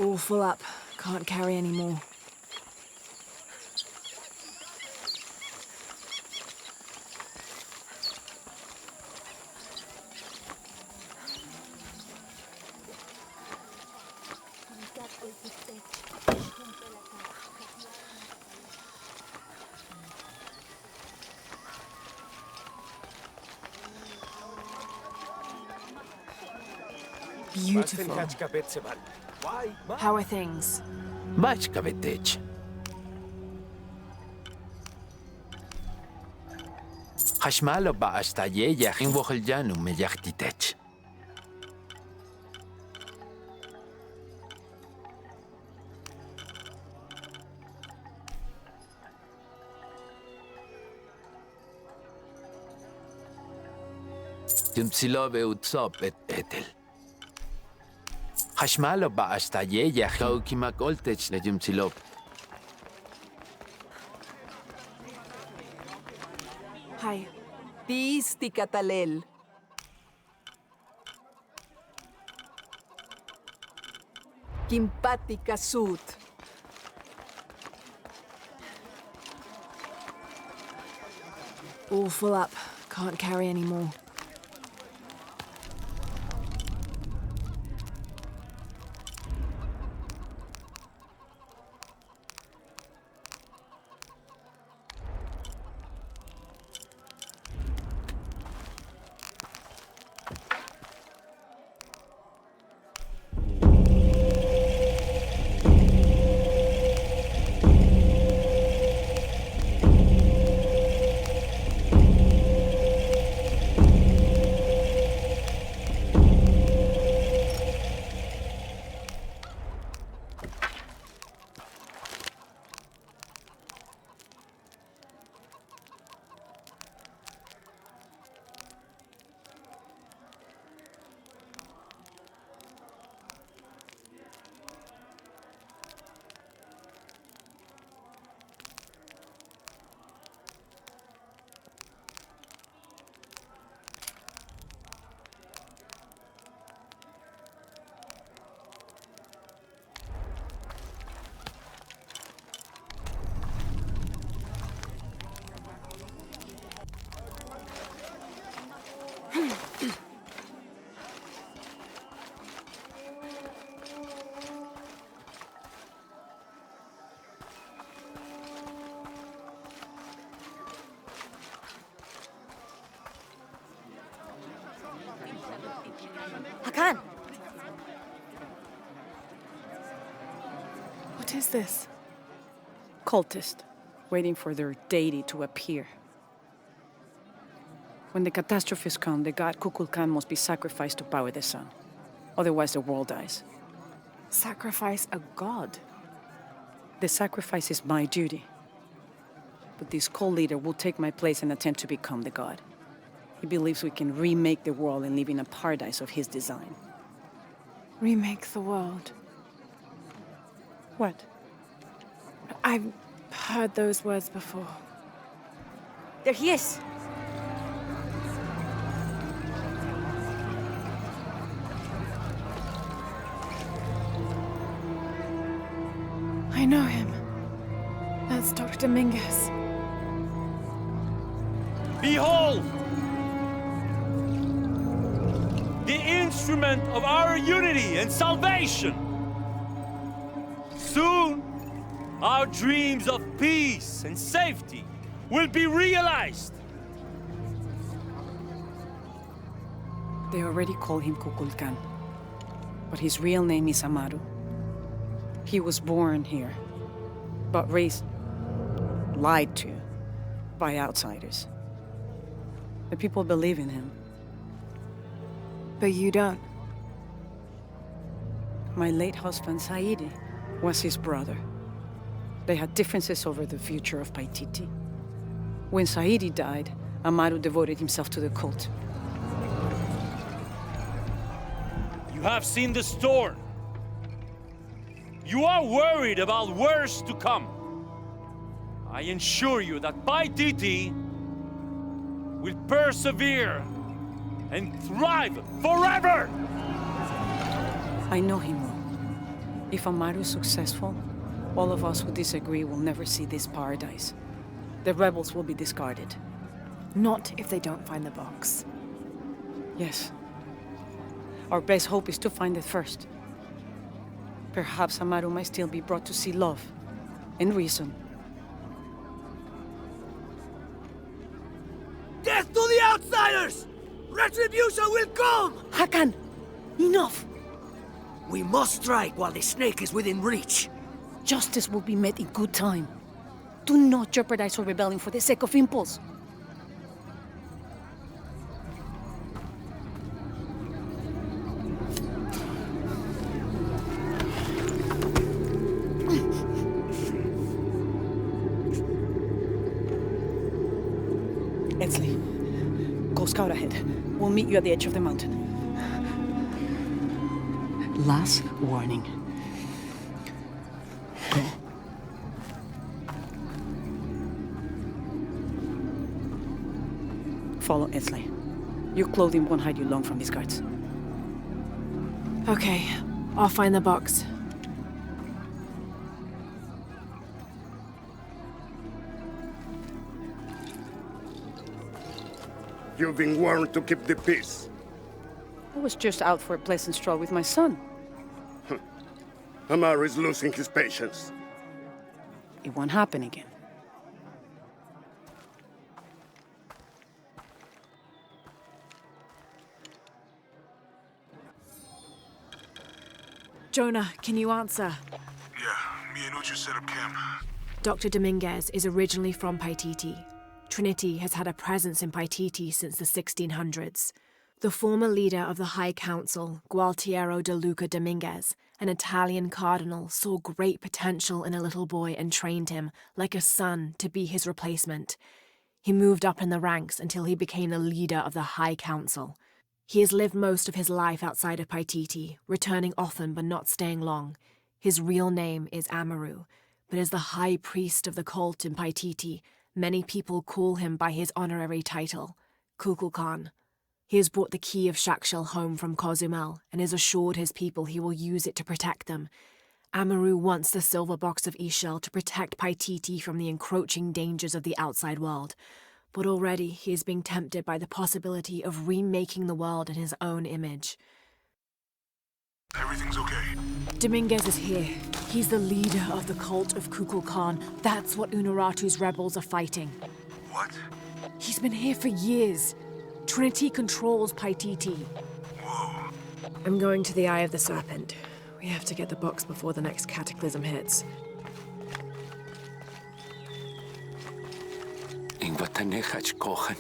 All full up. Can't carry any more. Beautiful. How are things? Başka bitech. Hashmalo ba hasta yeya hin wohljanu me yachtitech. Jumtsilobe utsop etel. Hashmalo ba hasta yeya haukimak oltech le jumtsilop. Hi. Pisti katalel. Kimpati kasut. All full up. Can't carry any more. Hakan! What is this? Cultist, waiting for their deity to appear. When the catastrophes come, the god Kukulkan must be sacrificed to power the sun. Otherwise, the world dies. Sacrifice a god? The sacrifice is my duty. But this cult leader will take my place and attempt to become the god. He believes we can remake the world and live in a paradise of his design. Remake the world. What? I've heard those words before. There he is! I know him. That's Dr. Mingus. Behold! The instrument of our unity and salvation! Soon, our dreams of peace and safety will be realized! They already call him Kukulkan, but his real name is Amaru. He was born here, but raised, lied to, by outsiders. The people believe in him. But you don't. My late husband, Saidi, was his brother. They had differences over the future of Paititi. When Saidi died, Amaru devoted himself to the cult. You have seen the storm. You are worried about worse to come. I assure you that Paititi will persevere and thrive forever! I know him well. If Amaru is successful, all of us who disagree will never see this paradise. The rebels will be discarded. Not if they don't find the box. Yes. Our best hope is to find it first. Perhaps Amaru might still be brought to see love and reason. Death to the outsiders! Retribution will come! Hakan! Enough! We must strike while the snake is within reach. Justice will be met in good time. Do not jeopardize our rebellion for the sake of impulse. Edsley, go scout ahead. We'll meet you at the edge of the mountain. Last warning. Go. Follow Edsley. Your clothing won't hide you long from these guards. Okay, I'll find the box. You've been warned to keep the peace. I was just out for a pleasant stroll with my son. Amaru is losing his patience. It won't happen again. Jonah, can you answer? Yeah, me and Uchu set up camp. Dr. Dominguez is originally from Paititi. Trinity has had a presence in Paititi since the 1600s. The former leader of the High Council, Gualtiero de Luca Dominguez, an Italian cardinal, saw great potential in a little boy and trained him, like a son, to be his replacement. He moved up in the ranks until he became the leader of the High Council. He has lived most of his life outside of Paititi, returning often but not staying long. His real name is Amaru, but as the high priest of the cult in Paititi, many people call him by his honorary title, Kukulkan. He has brought the key of Shakshel home from Cozumel and has assured his people he will use it to protect them. Amaru wants the silver box of Ishel to protect Paititi from the encroaching dangers of the outside world, but already he is being tempted by the possibility of remaking the world in his own image. Everything's okay. Dominguez is here. He's the leader of the cult of Kukulkan. That's what Unuratu's rebels are fighting. What? He's been here for years. Trinity controls Paititi. Whoa. I'm going to the Eye of the Serpent. We have to get the box before the next cataclysm hits. Ingwatanehach kohan,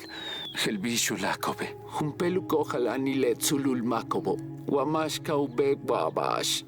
helbishu lakobe, humpelu kohalani letsulul makobo, wamash kaube babash.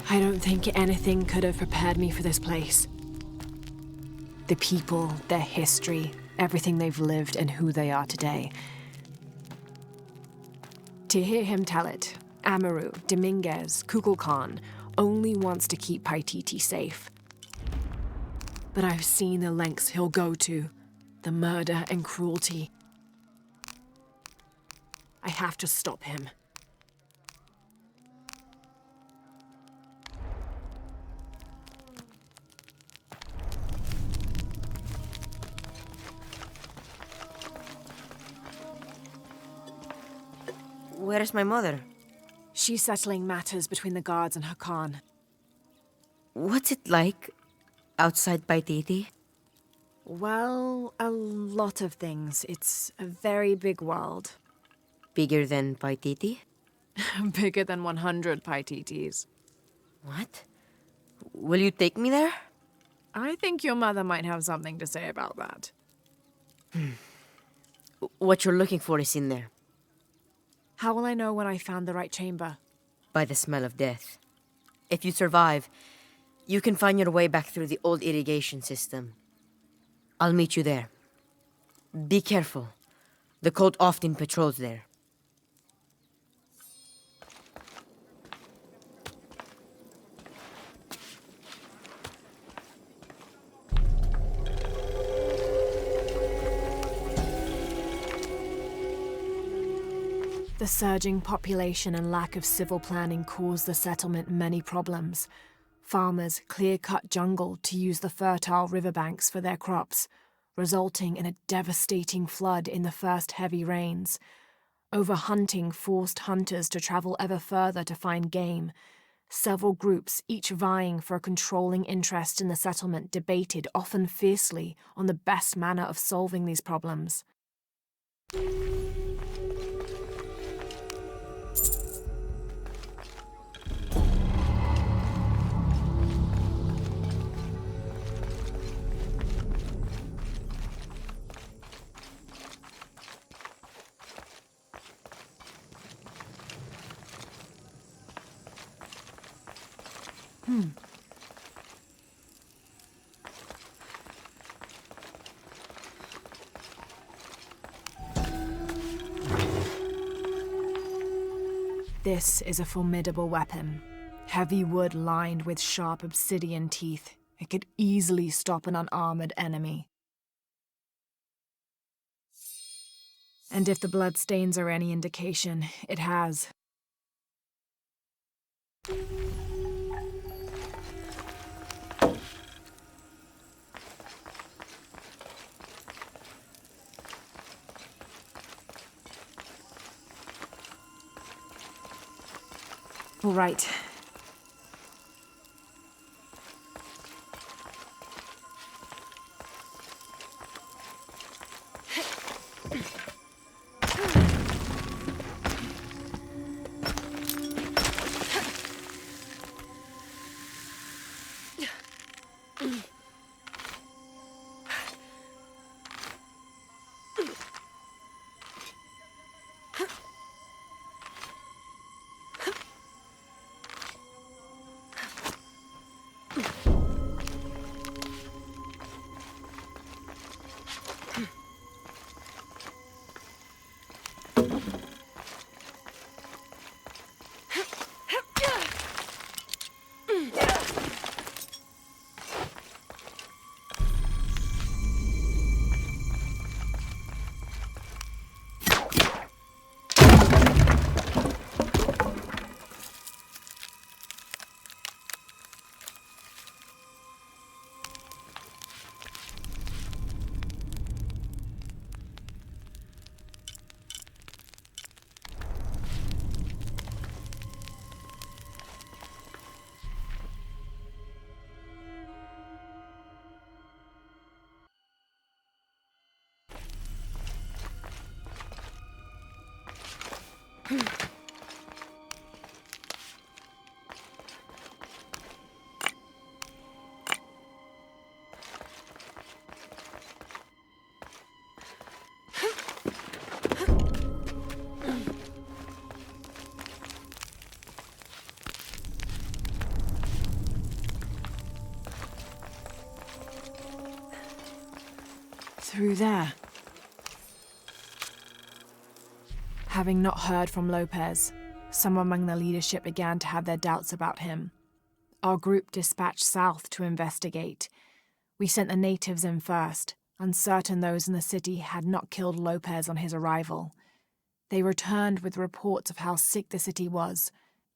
I don't think anything could have prepared me for this place. The people, their history, everything they've lived and who they are today. To hear him tell it, Amaru, Dominguez, Kukulkan only wants to keep Paititi safe. But I've seen the lengths he'll go to, the murder and cruelty. I have to stop him. Where's my mother? She's settling matters between the guards and her Khan. What's it like outside Paititi? Well, a lot of things. It's a very big world. Bigger than Paititi? Bigger than 100 Paititis. What? Will you take me there? I think your mother might have something to say about that. What you're looking for is in there. How will I know when I found the right chamber? By the smell of death. If you survive, you can find your way back through the old irrigation system. I'll meet you there. Be careful. The cult often patrols there. The surging population and lack of civil planning caused the settlement many problems. Farmers clear-cut jungle to use the fertile riverbanks for their crops, resulting in a devastating flood in the first heavy rains. Overhunting forced hunters to travel ever further to find game. Several groups, each vying for a controlling interest in the settlement, debated, often fiercely, on the best manner of solving these problems. This is a formidable weapon. Heavy wood lined with sharp obsidian teeth. It could easily stop an unarmored enemy. And if the bloodstains are any indication, it has. All right. Through there. Having not heard from Lopez, some among the leadership began to have their doubts about him. Our group dispatched south to investigate. We sent the natives in first, uncertain those in the city had not killed Lopez on his arrival. They returned with reports of how sick the city was,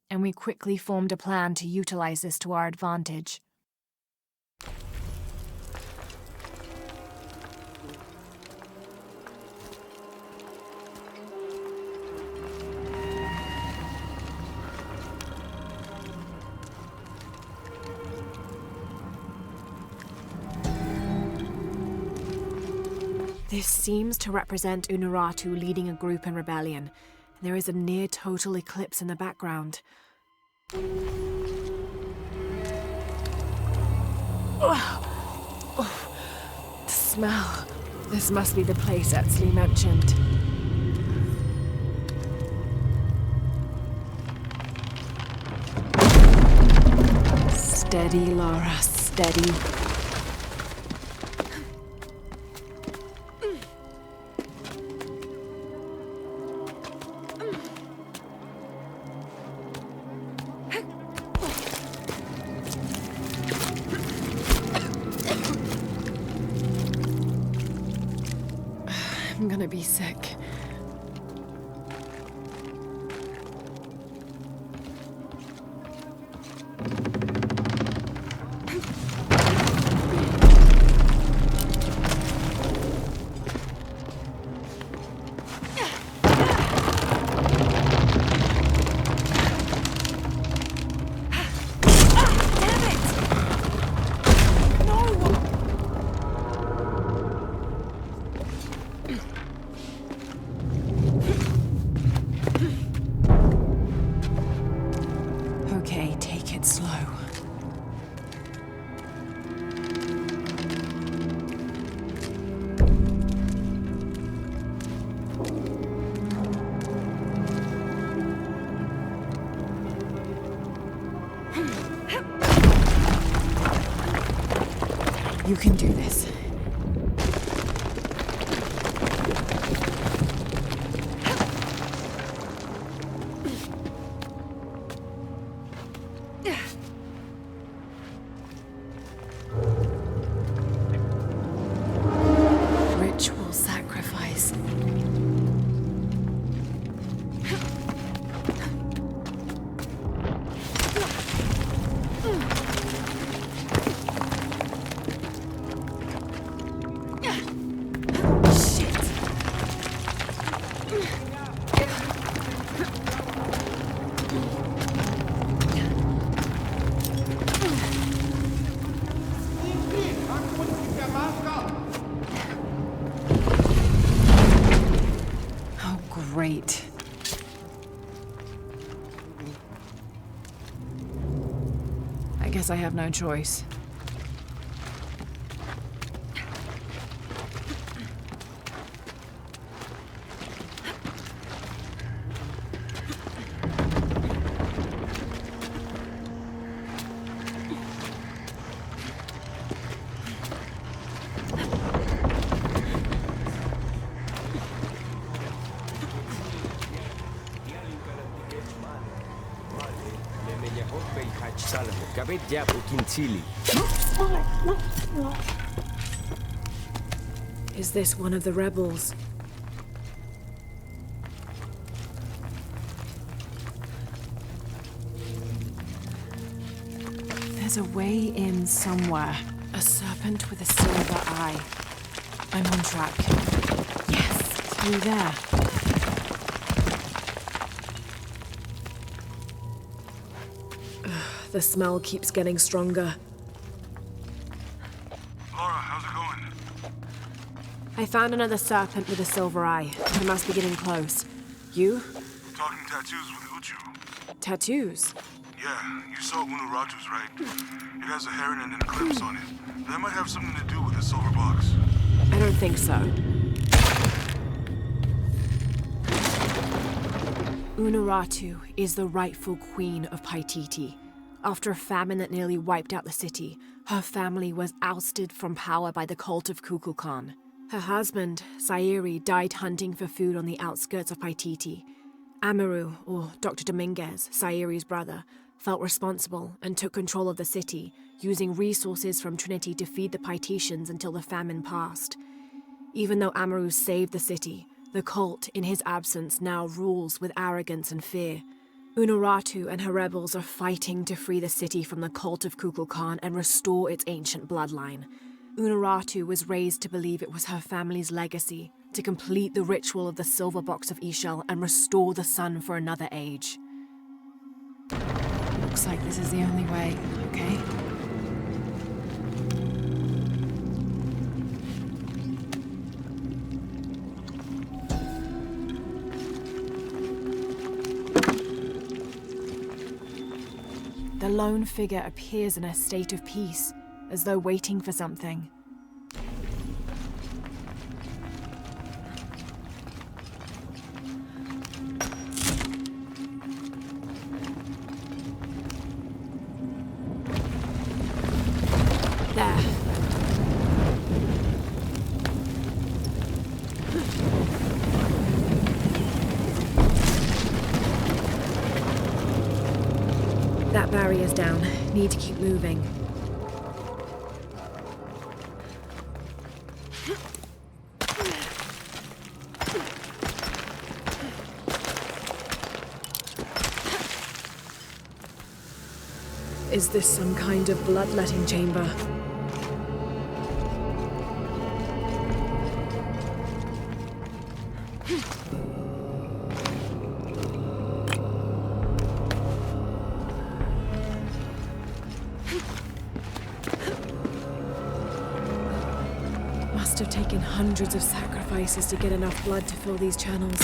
and we quickly formed a plan to utilize this to our advantage. This seems to represent Unuratu leading a group in rebellion. There is a near-total eclipse in the background. The smell. This must be the place Etzli mentioned. Steady, Lara, steady. I'm gonna be sick. Okay, take it slow. You can do this. Ritual sacrifice. Oh, great. I guess I have no choice. Is this one of the rebels? There's a way in somewhere. A serpent with a silver eye. I'm on track. Yes, through there. The smell keeps getting stronger. Lara, how's it going? I found another serpent with a silver eye. I must be getting close. You? Talking tattoos with Uchu. Tattoos? Yeah, you saw Unuratu's, right? It has a heron and an eclipse on it. That might have something to do with the silver box. I don't think so. Unuratu is the rightful queen of Paititi. After a famine that nearly wiped out the city, her family was ousted from power by the cult of Kukulkan. Her husband, Sayiri, died hunting for food on the outskirts of Paititi. Amaru, or Dr. Dominguez, Sayiri's brother, felt responsible and took control of the city, using resources from Trinity to feed the Paititians until the famine passed. Even though Amaru saved the city, the cult, in his absence, now rules with arrogance and fear. Unuratu and her rebels are fighting to free the city from the cult of Kukulkan and restore its ancient bloodline. Unuratu was raised to believe it was her family's legacy, to complete the ritual of the silver box of Ishel and restore the sun for another age. Looks like this is the only way, okay? the lone figure appears in a state of peace, as though waiting for something. There. That barrier's down. Need to keep moving. Is this some kind of bloodletting chamber? Must have taken hundreds of sacrifices to get enough blood to fill these channels.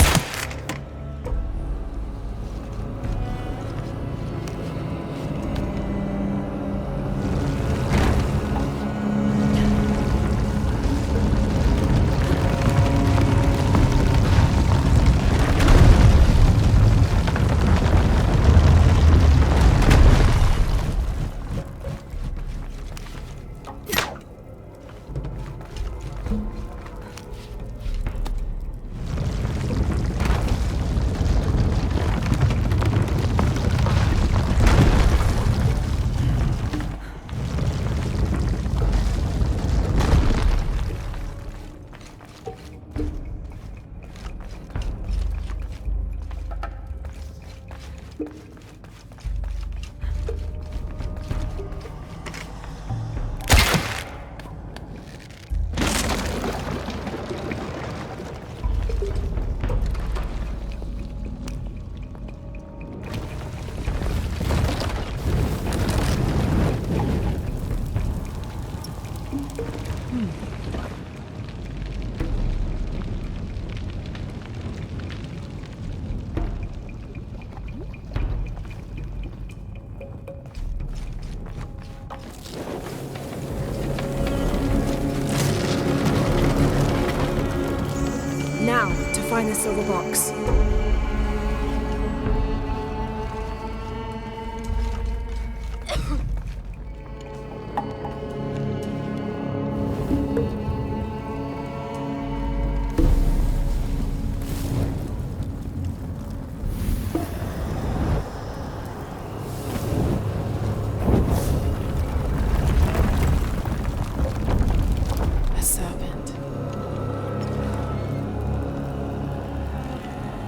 Now, to find the silver box.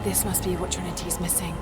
This must be what Trinity's missing.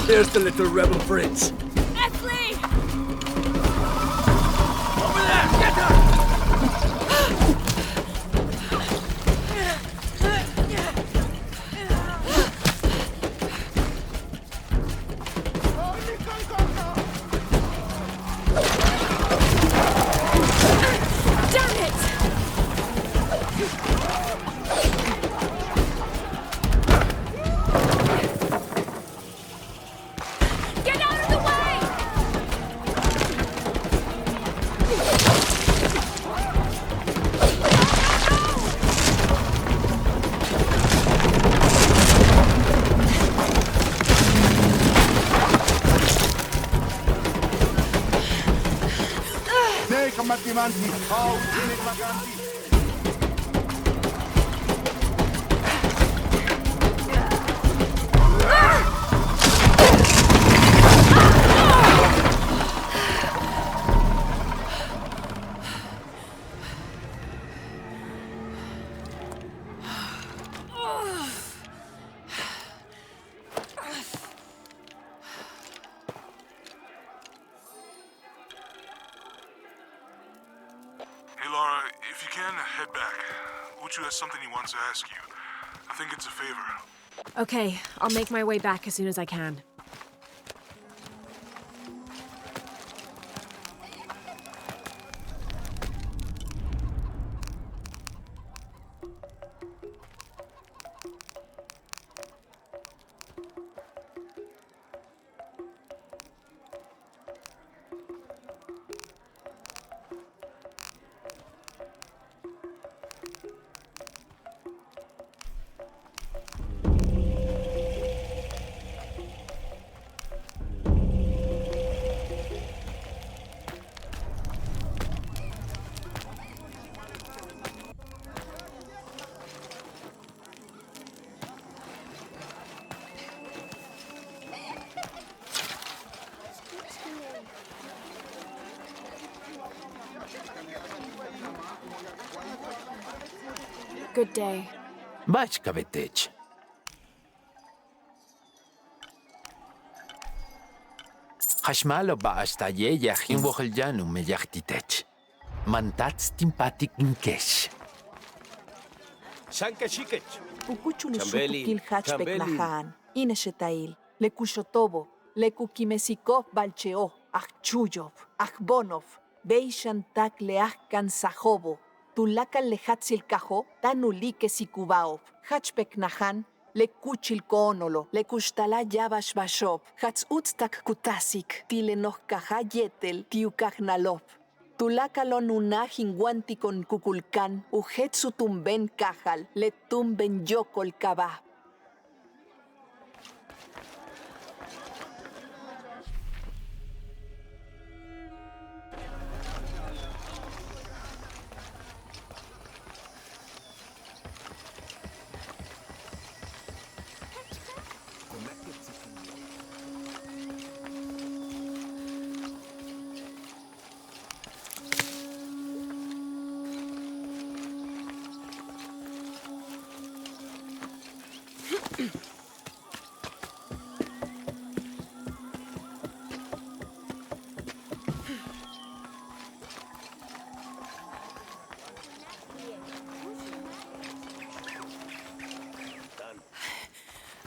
There's the little rebel prince. Esley! Over there! Get her! head back. Uchu has something he wants to ask you. I think it's a favor. Okay, I'll make my way back as soon as I can. Good day. Bachka vetech. Hashmalo ba hasta ye yachin wohljanu me yachtitech. Mantats timpatik inkesh. Shankashikech. Pukuchulusukukil hachpek nahan, ineshetail, lekushotobo, lekukimesikov balcheo, achuyov, achbonov, beishantak leachkan sajobo, tulakal lehatzil kajo, tanulike sikubaov, hachpek nahan, lekuchil koonolo, lekushtala yabash bashop, hatzutstak kutasik, tilenoh kahayetel, tiukajnalop. Tulakalon unajin guantikon kukulkan, ujetsu tumben kajal, le tumben yokol kaba.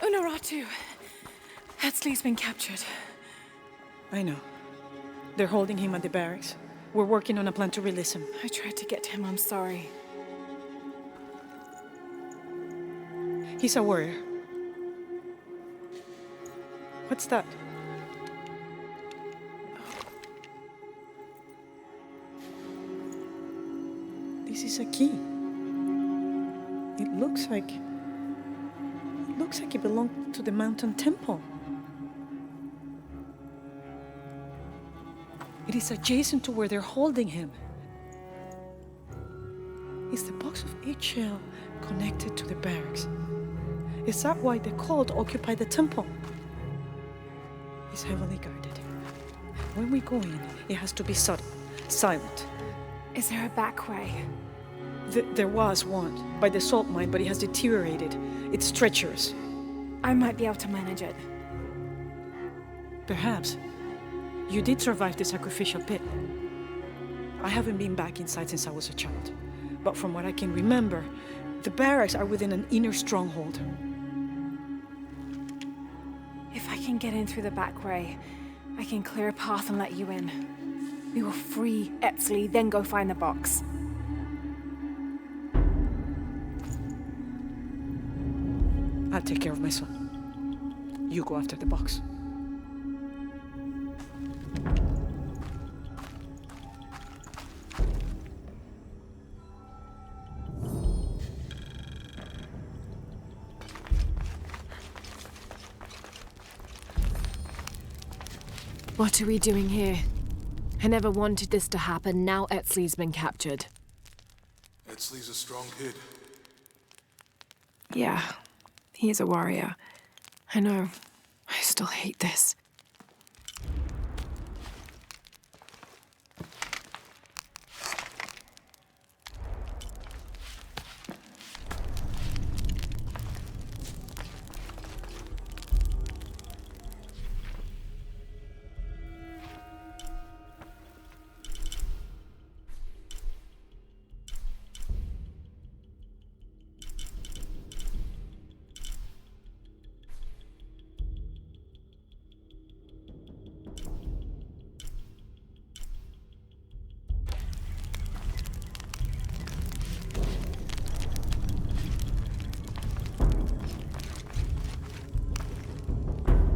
Unaratu. Hetzley's been captured. I know. They're holding him at the barracks. We're working on a plan to release him. I tried to get him, I'm sorry. He's a warrior. What's that? This is a key. It looks like it belonged to the mountain temple. It is adjacent to where they're holding him. Is the box of HL connected to the barracks? Is that why the cult occupied the temple? It's heavily guarded. When we go in, it has to be subtle, silent. Is there a back way? There was one, by the salt mine, but it has deteriorated. It's treacherous. I might be able to manage it. Perhaps. You did survive the sacrificial pit. I haven't been back inside since I was a child. But from what I can remember, the barracks are within an inner stronghold. If I can get in through the back way, I can clear a path and let you in. We will free Etzley, then go find the box. I'll take care of my son. You go after the box. What are we doing here? I never wanted this to happen. Now Etzley's been captured. Etzley's a strong kid. Yeah, he's a warrior. I know. I still hate this.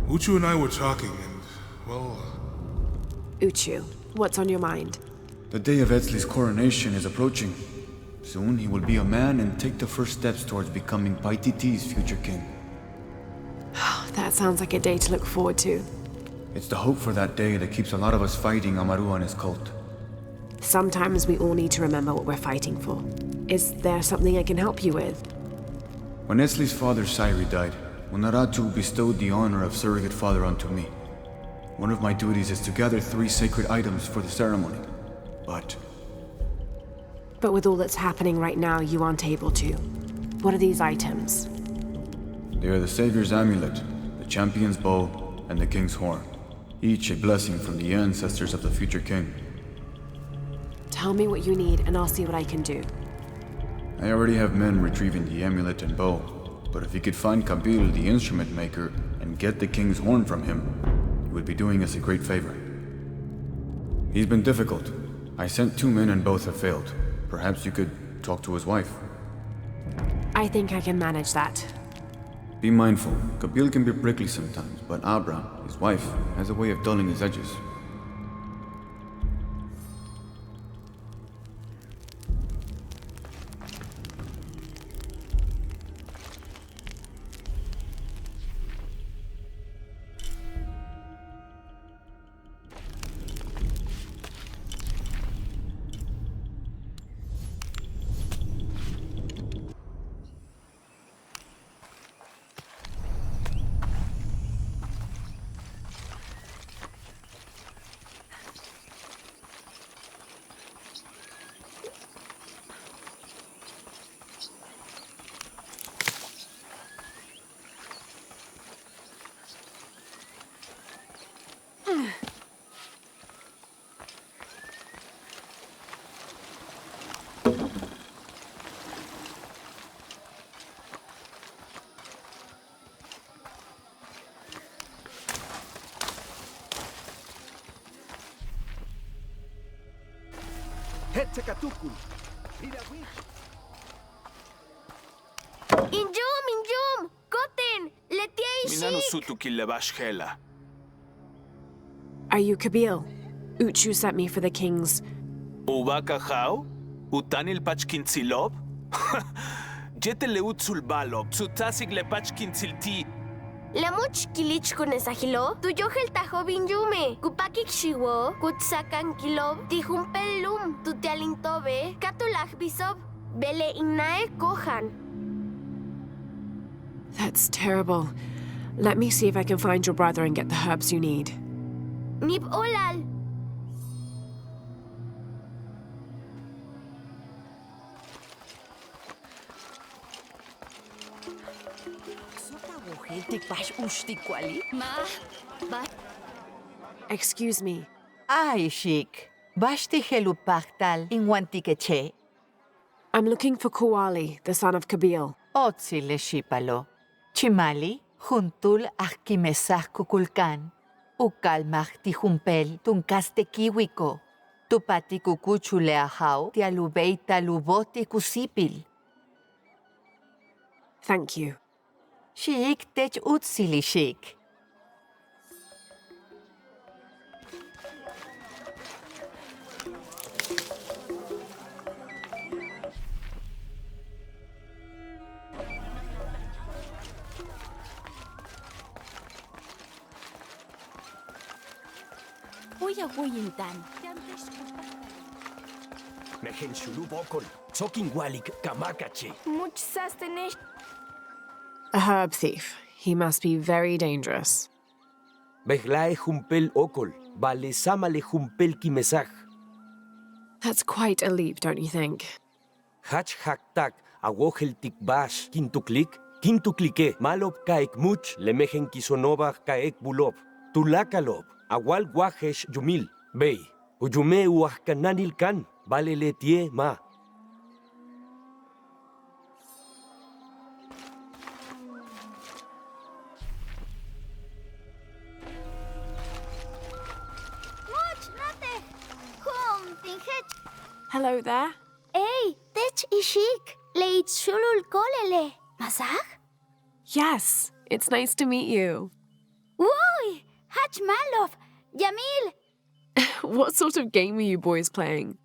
Uchu and I were talking, and, well, Uchu, what's on your mind? The day of Etzli's coronation is approaching. Soon he will be a man and take the first steps towards becoming Paititi's future king. That sounds like a day to look forward to. It's the hope for that day that keeps a lot of us fighting Amaru and his cult. Sometimes we all need to remember what we're fighting for. Is there something I can help you with? When Etzli's father Sairi died, Unaratu bestowed the honor of surrogate father onto me. One of my duties is to gather 3 sacred items for the ceremony. But with all that's happening right now, you aren't able to. What are these items? they are the Savior's amulet, the champion's bow, and the king's horn. Each a blessing from the ancestors of the future king. Tell me what you need and I'll see what I can do. I already have men retrieving the amulet and bow, but if you could find Kabil, the instrument maker, and get the king's horn from him, you would be doing us a great favor. He's been difficult. I sent 2 men and both have failed. Perhaps you could talk to his wife. I think I can manage that. Be mindful, Kabil can be prickly sometimes, but Abra, his wife, has a way of dulling his edges. Injum! Goten! Minano sutuki lebashkela. Are you Kabil? Uchu sent me for the king's... Ubaka hao? Utanil pachkintsilob? Jete leutsul balob, sutasig le pachkinsilti. Lamuch kilich kunesahilo, tuyohel tajo binjume, kupakik shiwo, kutsakan kilob, tijumpelum, tutialintobe, katulaj bisob, bele inae kohan. That's terrible. Let me see if I can find your brother and get the herbs you need. Nip olal. Excuse me. Ay, Shik. Bashti helupachtal inwantiqueche. I'm looking for Kuali, the son of Kabil. Otsi le shipalo. Chimali, juntul achimesach kukulkan. Ukalmach tijumpel tunkaste kiwiko. Tupati kukuchu le ahau tialubeita luboti kusipil. Thank you. Shik tech utsili shik. Uya huyintan. Mejen shulubokol, sokin walik kamakache. Much sustenance. A herb thief. He must be very dangerous. Behlae jumpel okol, vale samale jumpel kimesaj. That's quite a leap, don't you think? Hach haktak, awohel tikbash, kintuklike, malob kaek much, lemejen kisonobach kaek bulob, tulakalob, awal wajesh yumil, bey, uyume uahkananil kan, vale letie ma. Hello there. Hey, tech ishik. Leit shulul kolele. Masaj? Yes, it's nice to meet you. Whoa! Hachmalov! Jamil! What sort of game are you boys playing?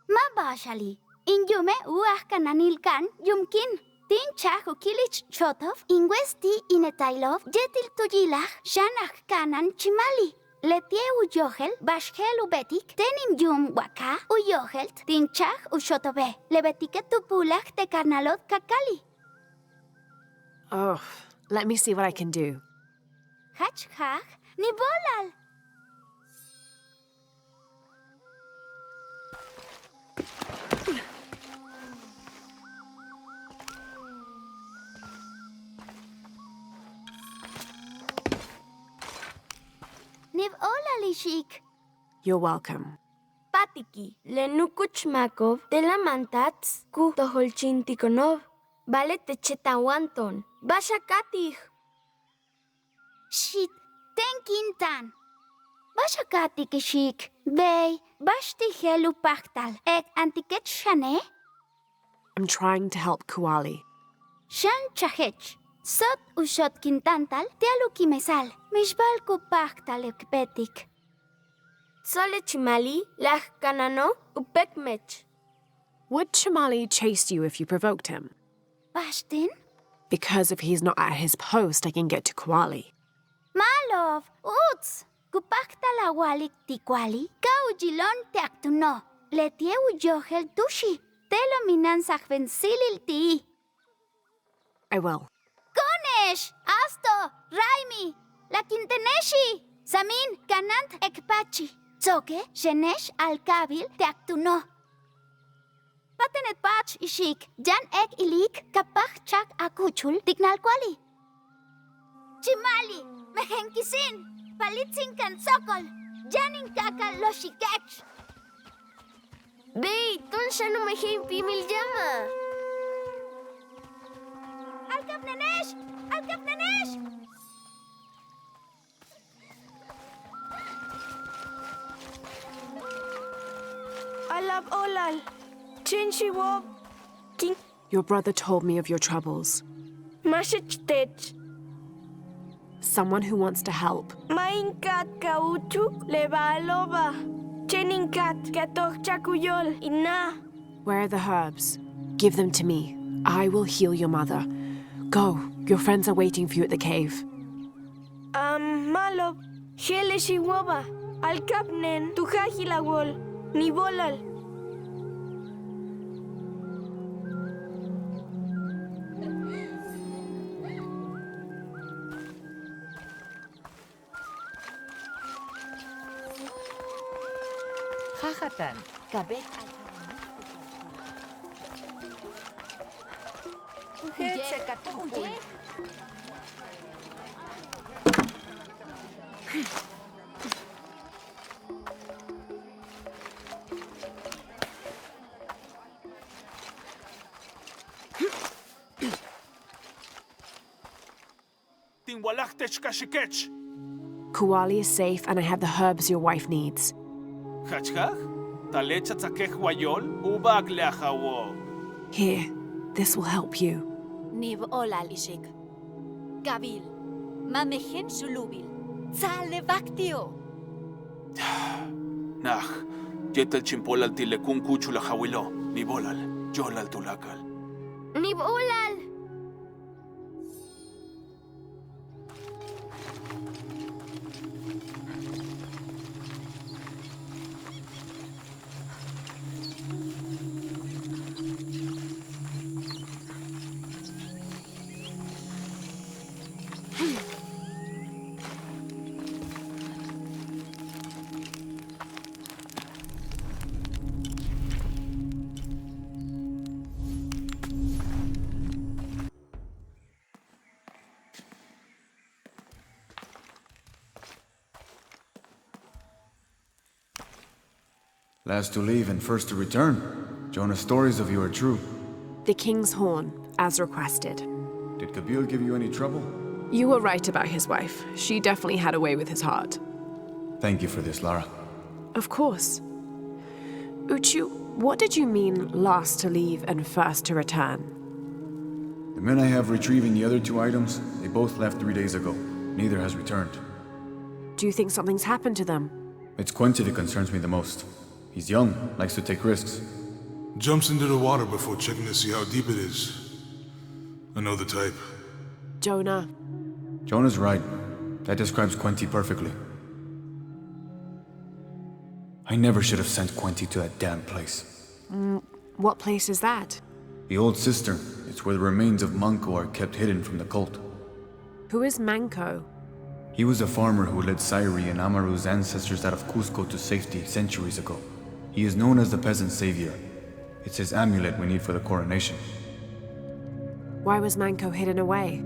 Mabashali. Injume uah kananil kan yumkin. Tin chahu kilich chotov ingwesti inetailov jetil tuyilach shanach kanan chimali. Letie uyohel bashhel ubetik tenim yum waka uyohelt tin chach ushotobe. Lebetike tupulach te karnalot kakali. Oh, let me see what I can do. Hach hach ni bolal. Niv olali shik. You're welcome. Patiki, lenukuchmakov, telamantats, ku toholchintikonov, vale techetawanton, bashakatih. Shit, tenkintan. Bashakati kishik, bey, bashti helu pachtal, ek antiket shane? I'm trying to help Kuali. Shan chahech, sot ushot kintantal, tialu kimesal, mishbal ku pachtal ekbetik. Sole chimali, lach kanano, upekmech. Would Chimali chase you if you provoked him? Bashtin? Because if he's not at his post, I can get to Kuali. Malov, uts, kupachtal awalik tikwali, kaujilon teaktuno, letie uyohel tushi, telo minansach vensilil ti. I will. Konesh, Asto, Raimi, La Quinteneshi, Samin, Kanant, Ekpachi, Zoke, Shenesh, Alkabil, Teaktuno. Patenet Pach, Ishik, Jan Ek Ilik, Kapach Chak Akuchul, Tignal Kwali. Chimali, Mehenkisin, Palitzin Kan Sokol, Janin Kaka Loshikech. Bey, ton siya no mehin pimil llama. Alkapnenesh! Alkapnenesh! Alab olal, chinshiwob, king Your brother told me of your troubles. mashichtech, Someone who wants to help. mainkat kauchuk leva aloba, cheninkat katoch chakuyol, ina. Where are the herbs? Give them to me. I will heal your mother. Go. Your friends are waiting for you at the cave. Malob, hele shiwoba, alkapnen, tuhajilawol, ni bolal. Jajatan, kabet Tinwalachtech kashikech. Kuali is safe and I have the herbs your wife needs. Hachkach? Talecha tzakech wayol, ubag leachawo. Here, this will help you. Niv olalishik. Gabil. Mamehen shulubil. Tzalevaktio. Nah, yetel chimpolal tilekun kuchula hawilo, ni bolal, yolal tulakal. Ni bolal. Last to leave and first to return. Jonah's stories of you are true. The king's horn, as requested. Did Kabil give you any trouble? You were right about his wife. She definitely had a way with his heart. Thank you for this, Lara. Of course. Uchu, what did you mean last to leave and first to return? The men I have retrieving the other two items, they both left 3 days ago. Neither has returned. Do you think something's happened to them? It's Quinty that concerns me the most. He's young, likes to take risks. Jumps into the water before checking to see how deep it is. I know the type. Jonah. Jonah's right. That describes Quinty perfectly. I never should have sent Quinty to that damn place. What place is that? The old cistern. It's where the remains of Manco are kept hidden from the cult. Who is Manco? He was a farmer who led Sairi and Amaru's ancestors out of Cusco to safety centuries ago. He is known as the peasant savior. It's his amulet we need for the coronation. Why was Manco hidden away?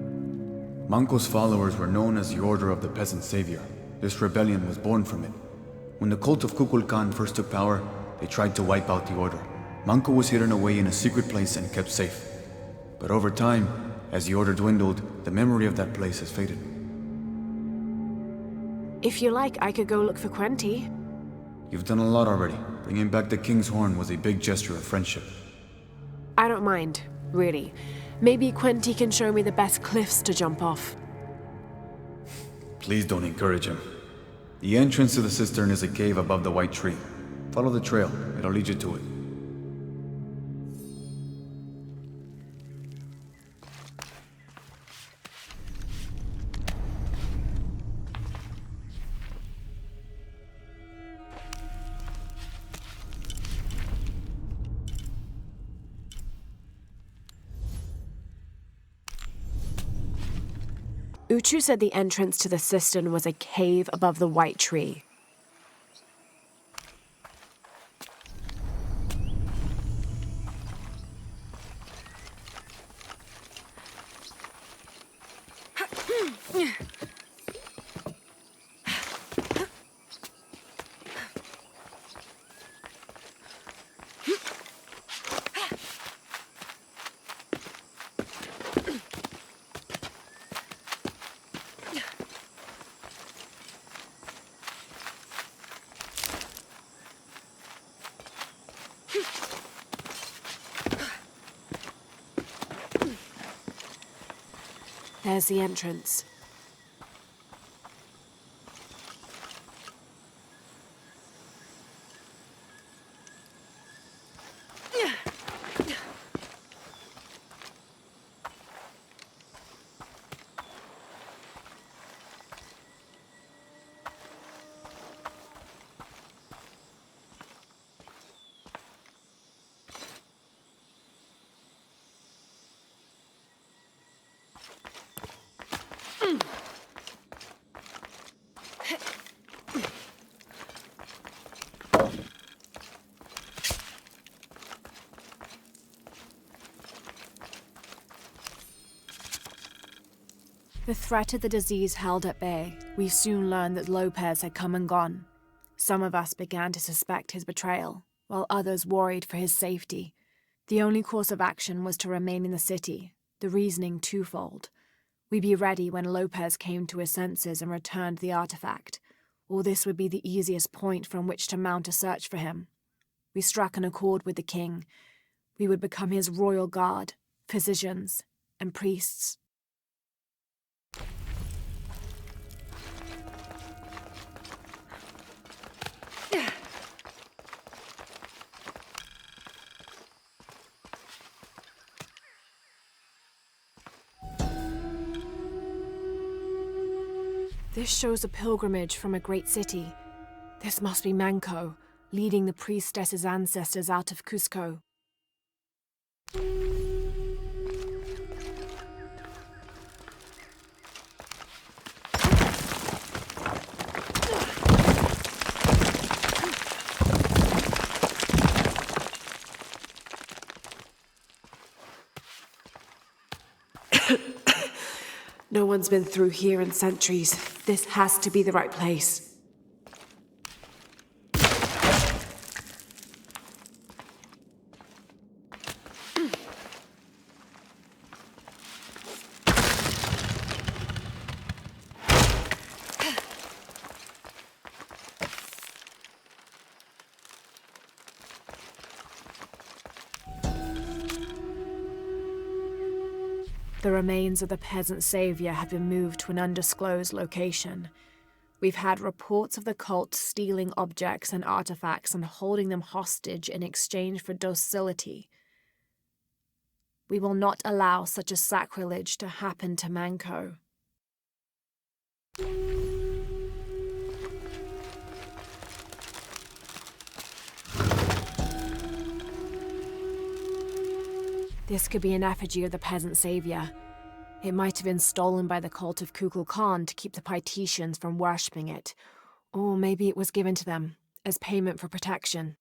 Manco's followers were known as the Order of the Peasant Savior. This rebellion was born from it. When the cult of Kukulkan first took power, they tried to wipe out the order. Manco was hidden away in a secret place and kept safe. But over time, as the order dwindled, the memory of that place has faded. If you like, I could go look for Quinty. You've done a lot already. Bringing back the King's Horn was a big gesture of friendship. I don't mind, really. Maybe Quinty can show me the best cliffs to jump off. Please don't encourage him. The entrance to the cistern is a cave above the white tree. Follow the trail. It'll lead you to it. Uchu said the entrance to the cistern was a cave above the white tree. There's the entrance. The threat of the disease held at bay, we soon learned that Lopez had come and gone. Some of us began to suspect his betrayal, while others worried for his safety. The only course of action was to remain in the city, the reasoning twofold. We'd be ready when Lopez came to his senses and returned the artifact, or this would be the easiest point from which to mount a search for him. We struck an accord with the king. We would become his royal guard, physicians, and priests. This shows a pilgrimage from a great city. This must be Manco, leading the priestess's ancestors out of Cusco. No one's been through here in centuries. This has to be the right place. The remains of the peasant savior have been moved to an undisclosed location. We've had reports of the cult stealing objects and artifacts and holding them hostage in exchange for docility. We will not allow such a sacrilege to happen to Manco. This could be an effigy of the peasant savior. It might have been stolen by the cult of Kukulkan to keep the Paititians from worshipping it. Or maybe it was given to them as payment for protection.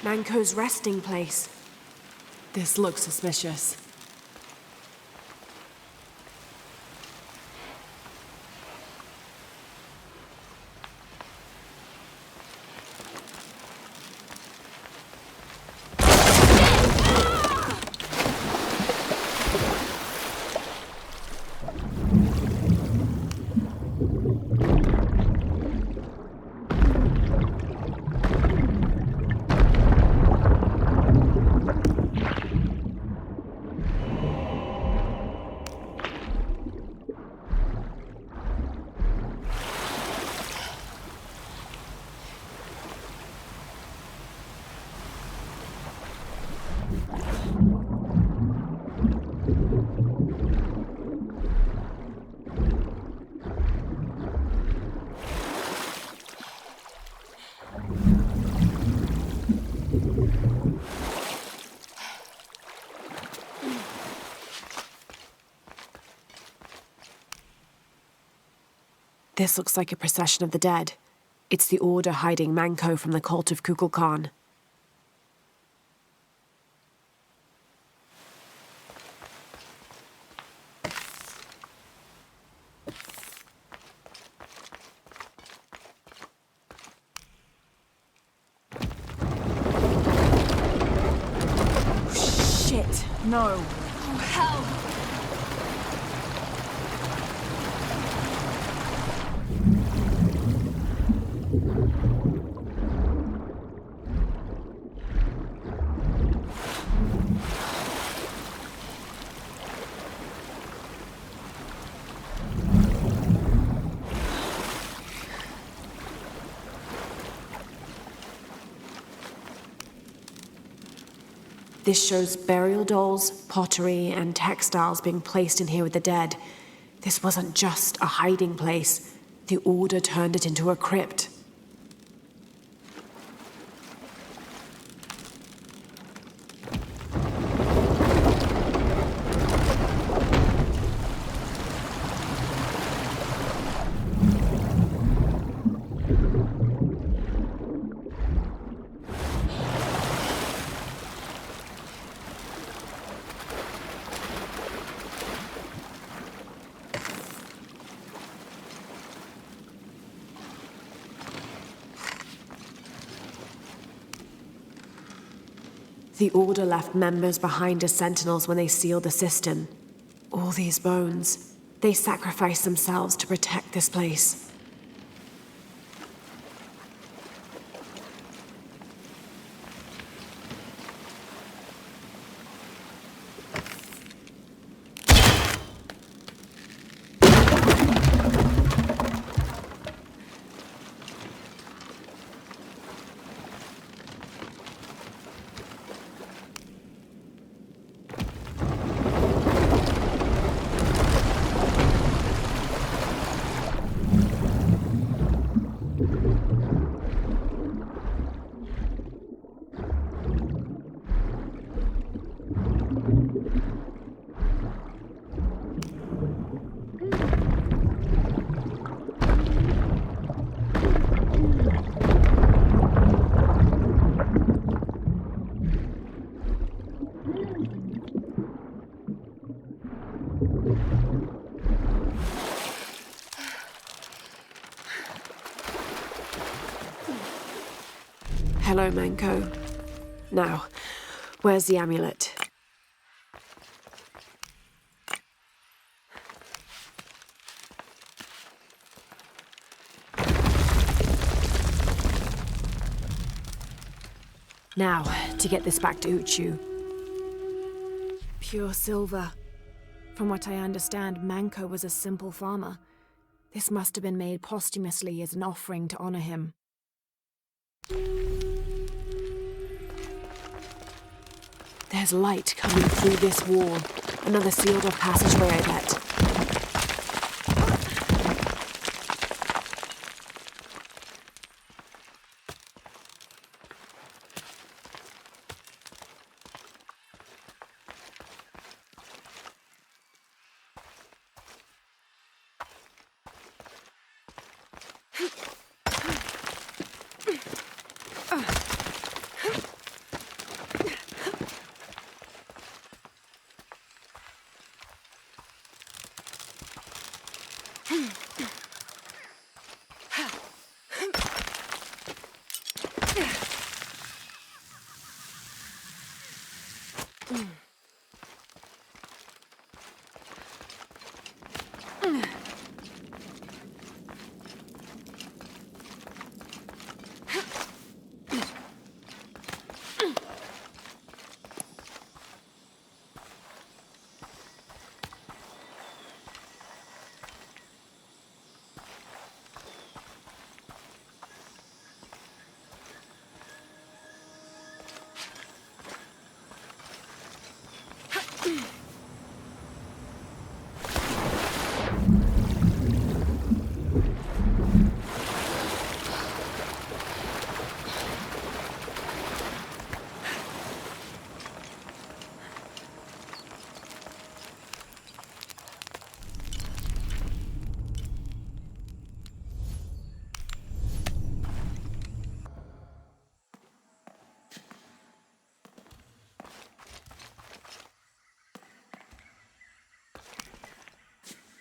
Manco's resting place. This looks suspicious. This looks like a procession of the dead. It's the Order hiding Manco from the cult of Kukulkan. Shit, no. Oh, hell! This shows burial dolls, pottery, and textiles being placed in here with the dead. This wasn't just a hiding place. The Order turned it into a crypt. The Order left members behind as sentinels when they sealed the cistern. All these bones, they sacrificed themselves to protect this place. Hello, Manko. Now, where's the amulet? Now, to get this back to Uchu. Pure silver. From what I understand, Manko was a simple farmer. This must have been made posthumously as an offering to honor him. There's light coming through this wall. Another sealed-off passageway, I bet.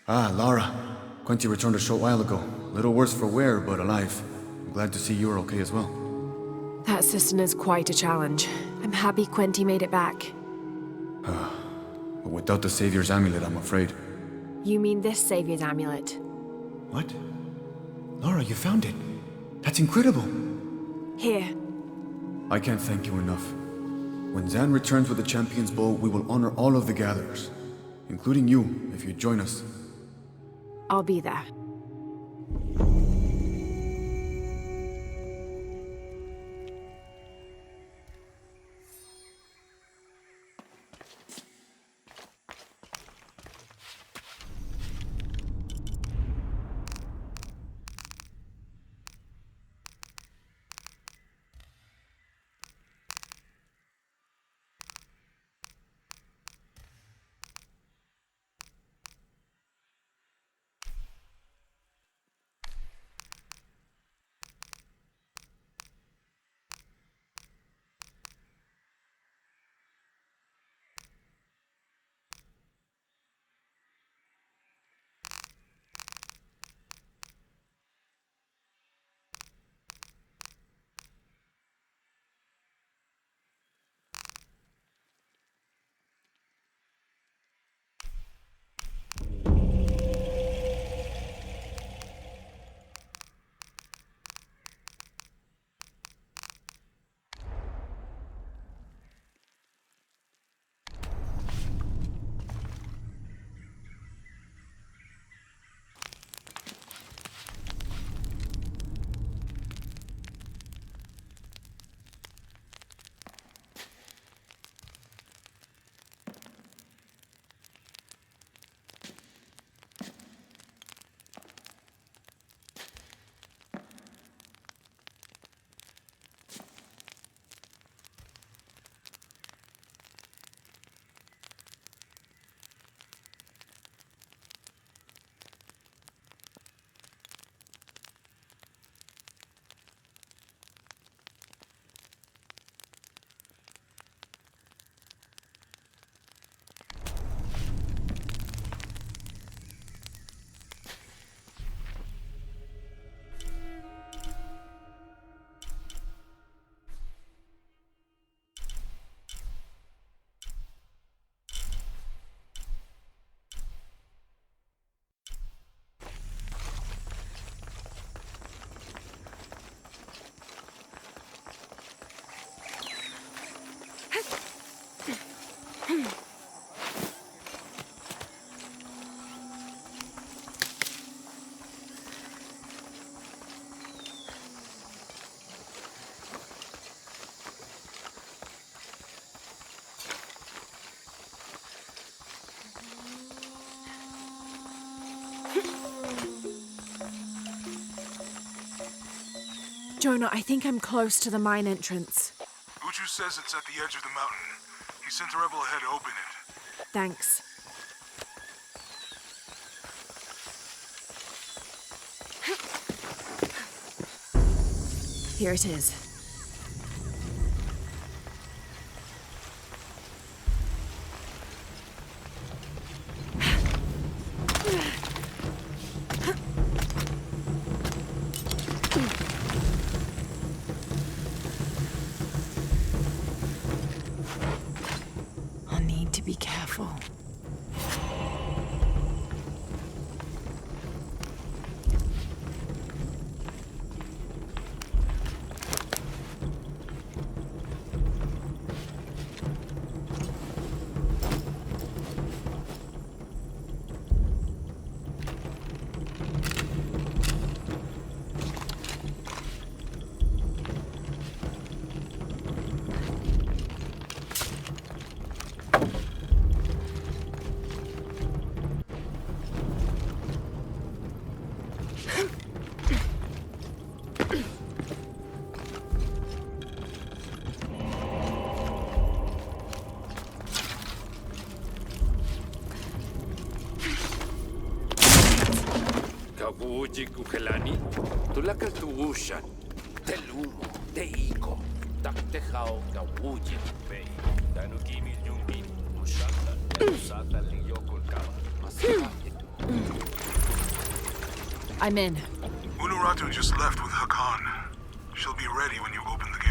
Ah, Lara. Quinty returned a short while ago. A little worse for wear, but alive. I'm glad to see you're okay as well. That cistern is quite a challenge. I'm happy Quenty made it back. But without the Savior's amulet, I'm afraid. You mean this Savior's amulet? What? Lara, you found it. That's incredible. Here. I can't thank you enough. When Zan returns with the Champion's Bow, we will honor all of the gatherers. Including you, if you join us. I'll be there. Jonah, I think I'm close to the mine entrance. Uchu says it's at the edge of the mountain. He sent a rebel ahead to open it. Thanks. Here it is. I'll need to be careful. Kawuji kukelani, tulakal tuushan, telumo, teiko, taktejao kawuji pei, tanukimi yungin, ushata, usata liyokulkaba, masaka. I'm in. Unuratu just left with Hakan. She'll be ready when you open the gate.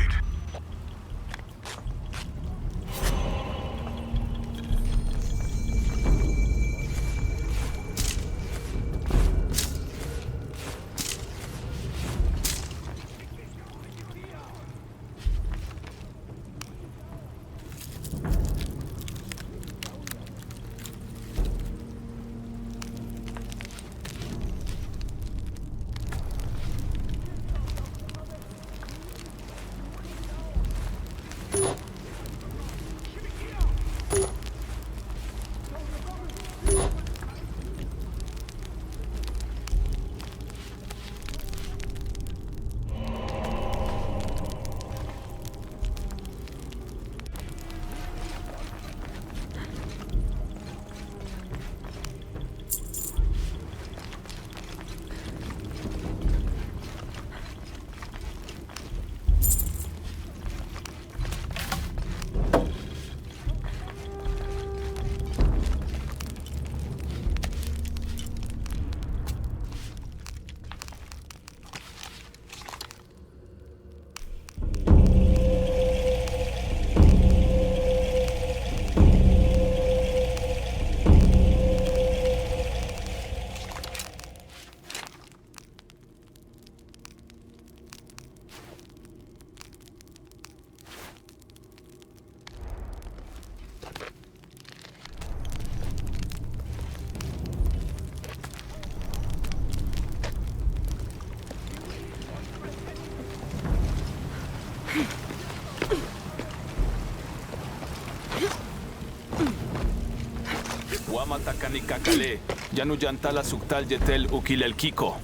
Wamatakani kakale, yanu yantala suktal yetel ukil el kiko.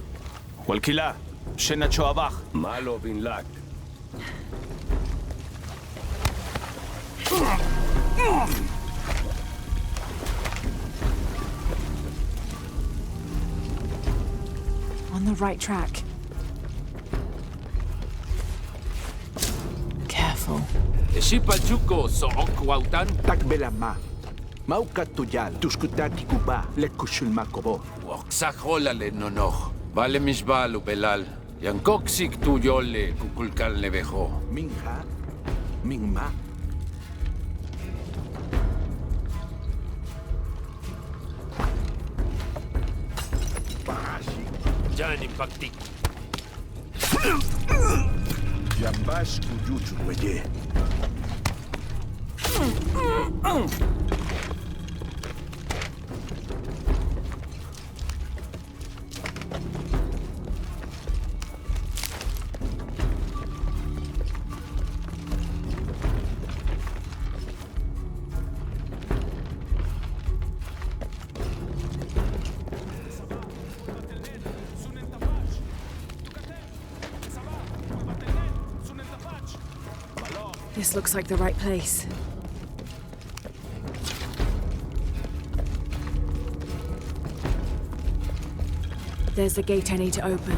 Walkila, shena choabach. Malo bin lak. On the right track. Careful. Shipachuko so okwautan. Takbelama. Maukat tuyal, tuskutati kuba, lekushul makobo. Waksaholale nonoch. Vale misbalu belal. Yankoksik tuyole kukulkal nevejo. Minha, mingma. Jani paktik. Yambash kuyuchu weye. This looks like the right place. There's the gate I need to open.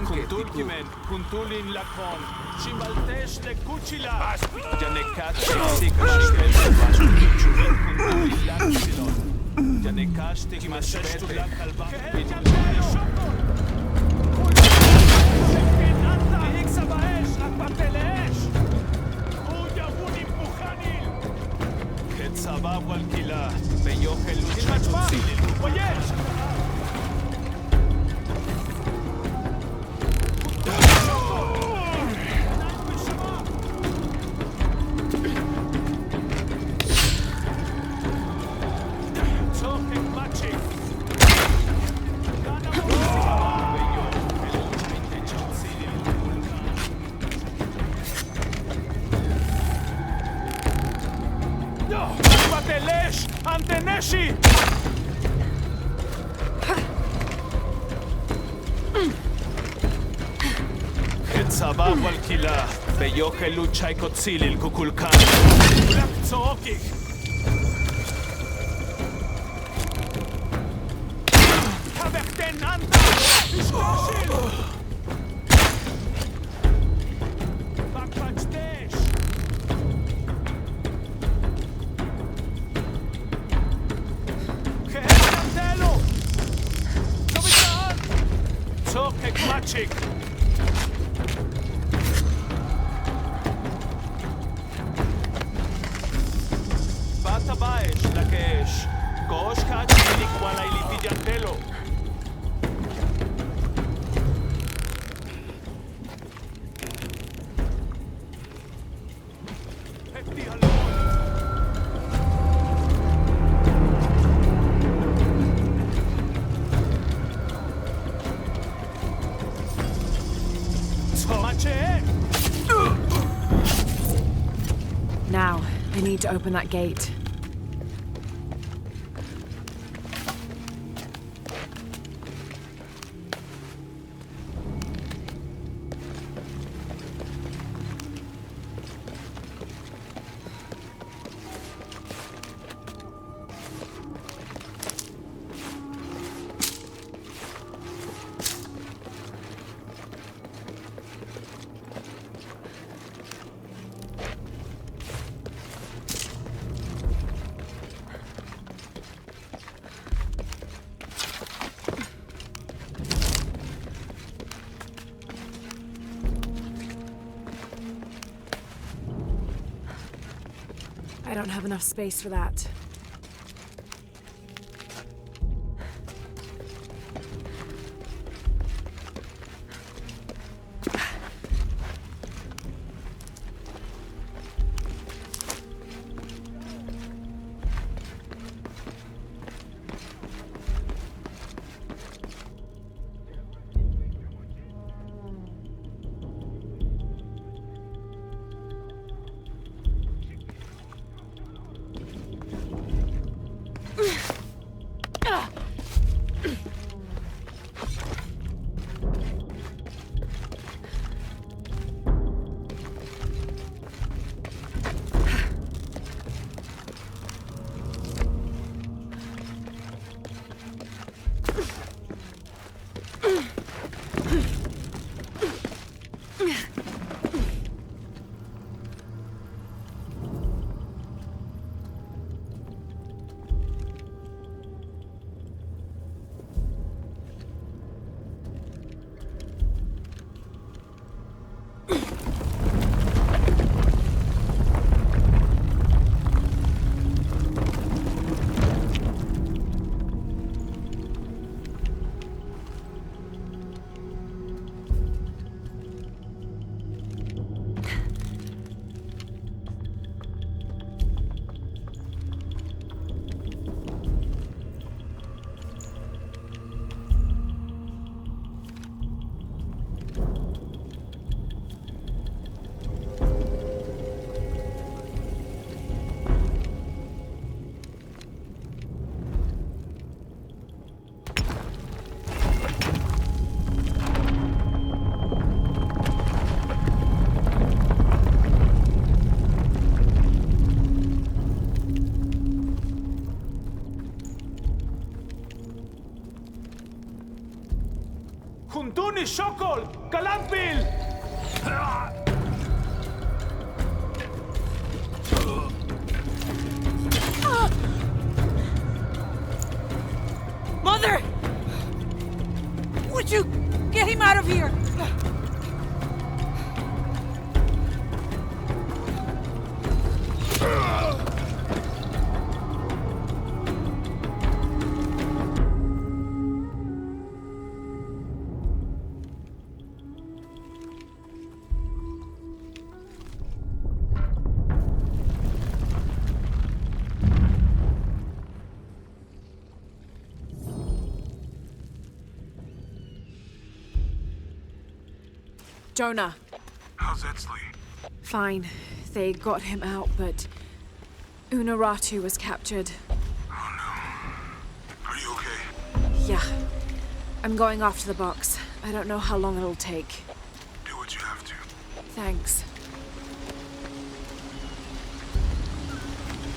Kuntulkimen, kuntulin lakon, chimbaltesh le kuchila. Janekat sik mashpet kuchulin kuntulin laksilon. Janekash tik mashpet lakalba. תהיק באש, רק בתלש! הוא יבונים מוכנים! כצבא ולקילה, ביוכל וצ'צ'וציליל. ויש! Anteneshi! כצבא ולקילה, ביוכל וצ'ייקוציליל קוקולקן. רק צורוקי! כבכתן אנטה! תשתושיל! בקפצ'דש! כהסתלו! צוביצן! צורקק מצ'יק! Baix, la cash. Gosh, catch, Nick, while I leave the Jantello. Now, I need to open that gate. I don't have enough space for that. Shokol! Kalambil! Mother! Would you get him out of here? Jonah. How's Etzli? Fine. They got him out, but Unuratu was captured. Oh no. Are you okay? Yeah. I'm going off to the box. I don't know how long it'll take. Do what you have to. Thanks.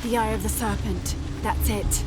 The Eye of the Serpent. That's it.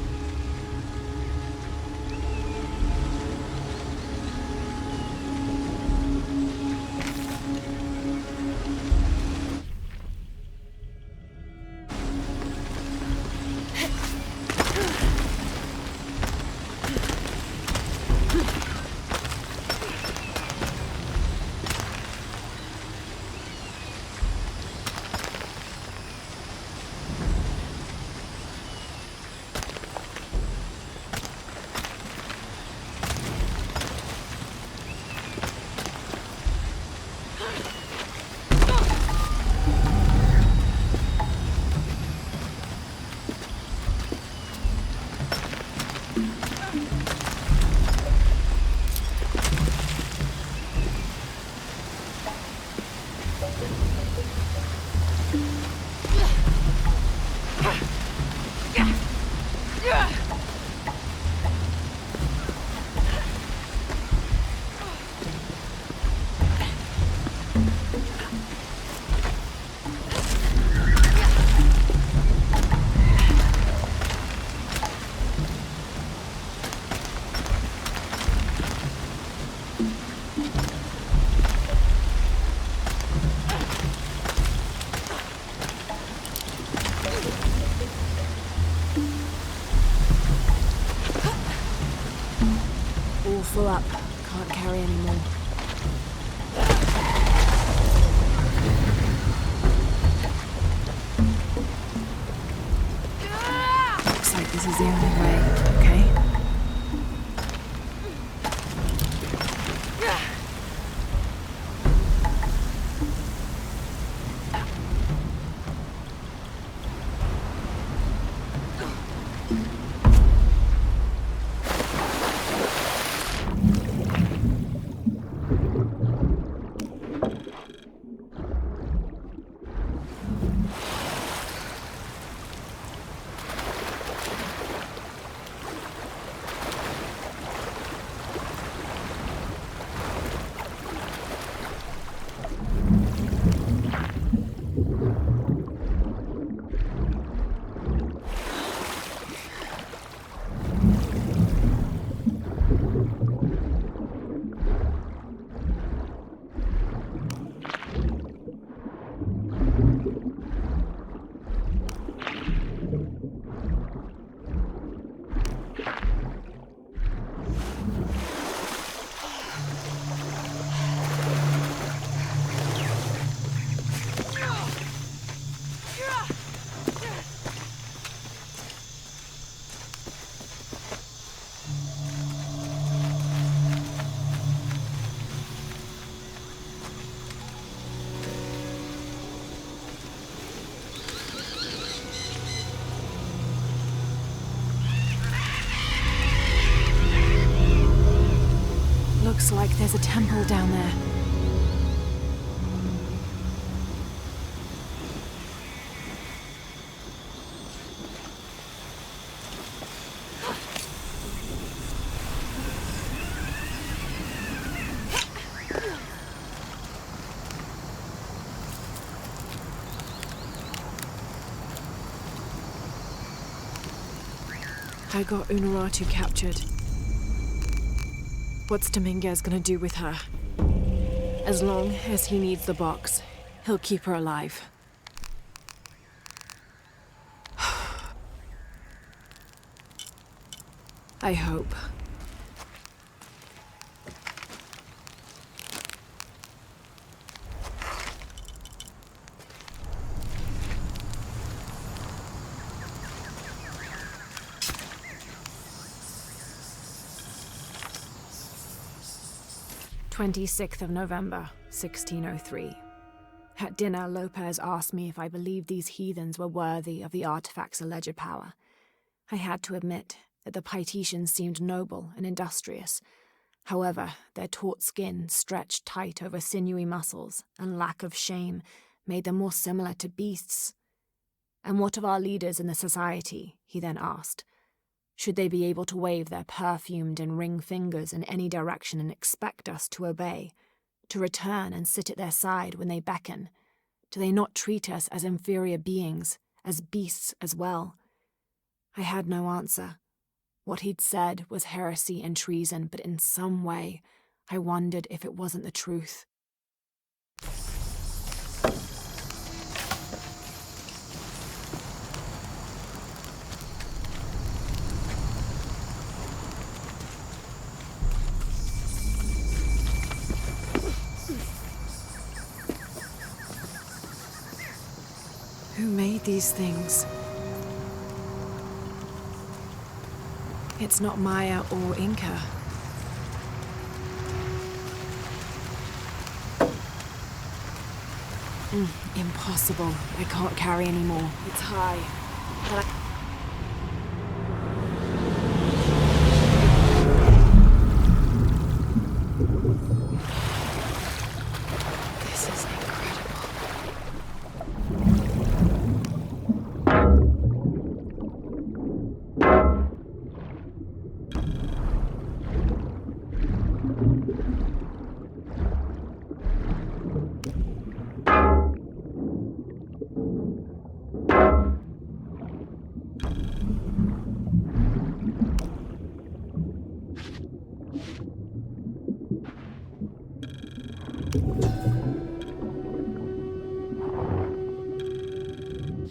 Full up. Can't carry anymore. Looks like this is the only way, okay? Looks like there's a temple down there. I got Unuratu captured. What's Dominguez gonna do with her? As long as he needs the box, he'll keep her alive. I hope. November 1603. At dinner, Lopez asked me if I believed these heathens were worthy of the artifact's alleged power. I had to admit that the Paititians seemed noble and industrious. However, their taut skin, stretched tight over sinewy muscles, and lack of shame made them more similar to beasts. And what of our leaders in the society? He then asked. Should they be able to wave their perfumed and ring fingers in any direction and expect us to obey, to return and sit at their side when they beckon? Do they not treat us as inferior beings, as beasts as well? I had no answer. What he'd said was heresy and treason, but in some way, I wondered if it wasn't the truth. Who made these things? It's not Maya or Inca. Impossible. I can't carry anymore. It's high. But this is incredible.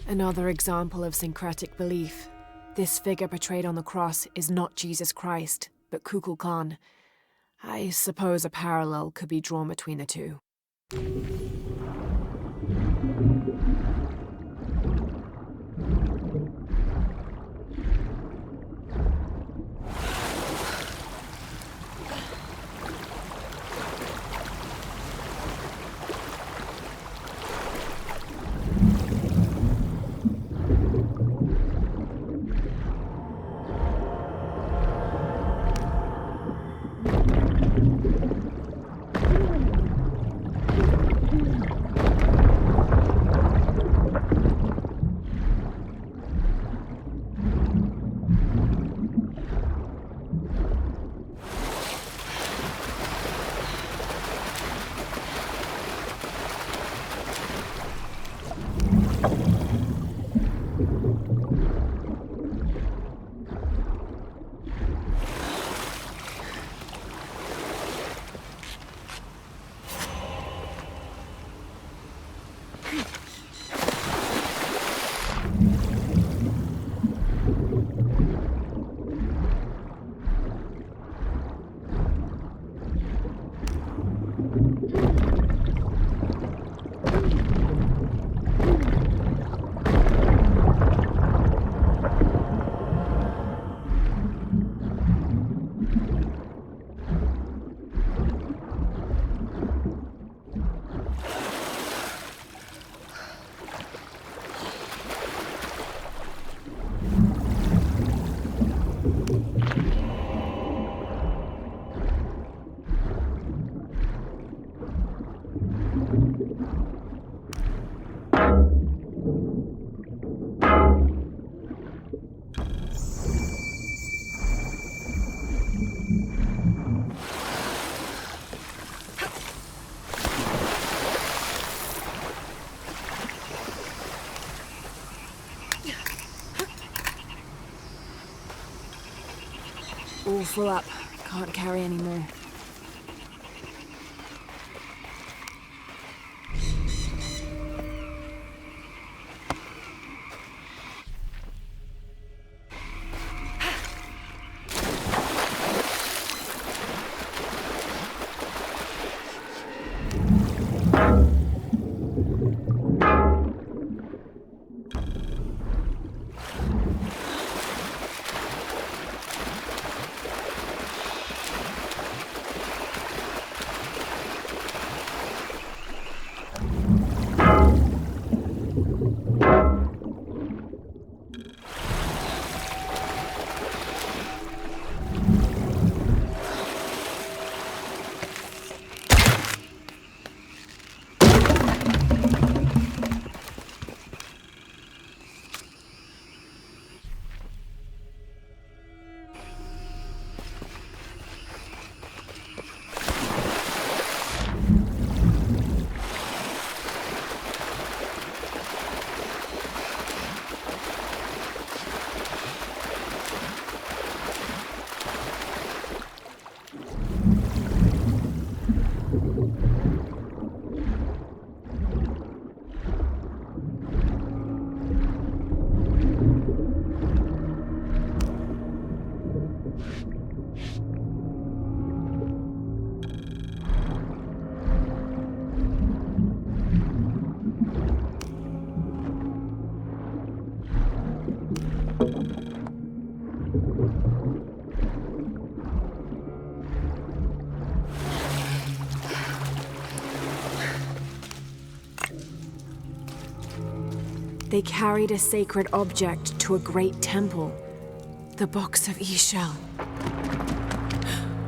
Another example of syncretic belief. This figure portrayed on the cross is not Jesus Christ, but Kukulkan. I suppose a parallel could be drawn between the two. All full up. Can't carry any more. They carried a sacred object to a great temple. The box of Ishel.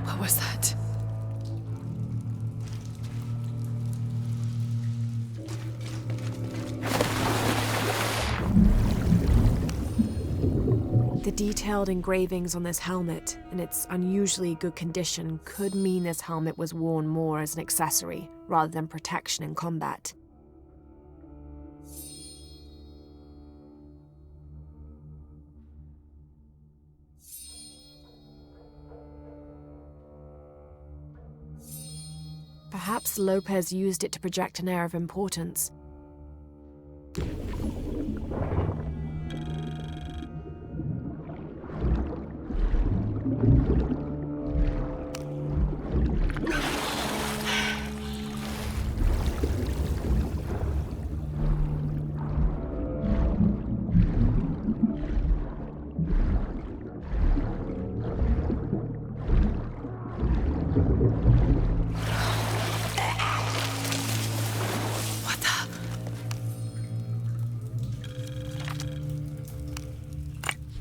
What was that? The detailed engravings on this helmet, in its unusually good condition, could mean this helmet was worn more as an accessory rather than protection in combat. Perhaps Lopez used it to project an air of importance.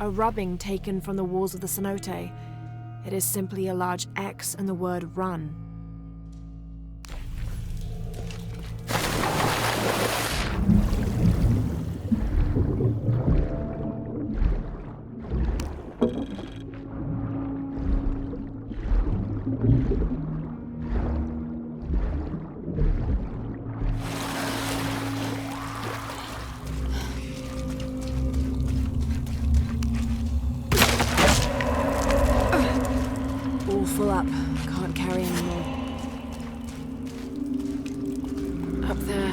A rubbing taken from the walls of the cenote. It is simply a large X and the word run. Full up. Can't carry anymore. Up there.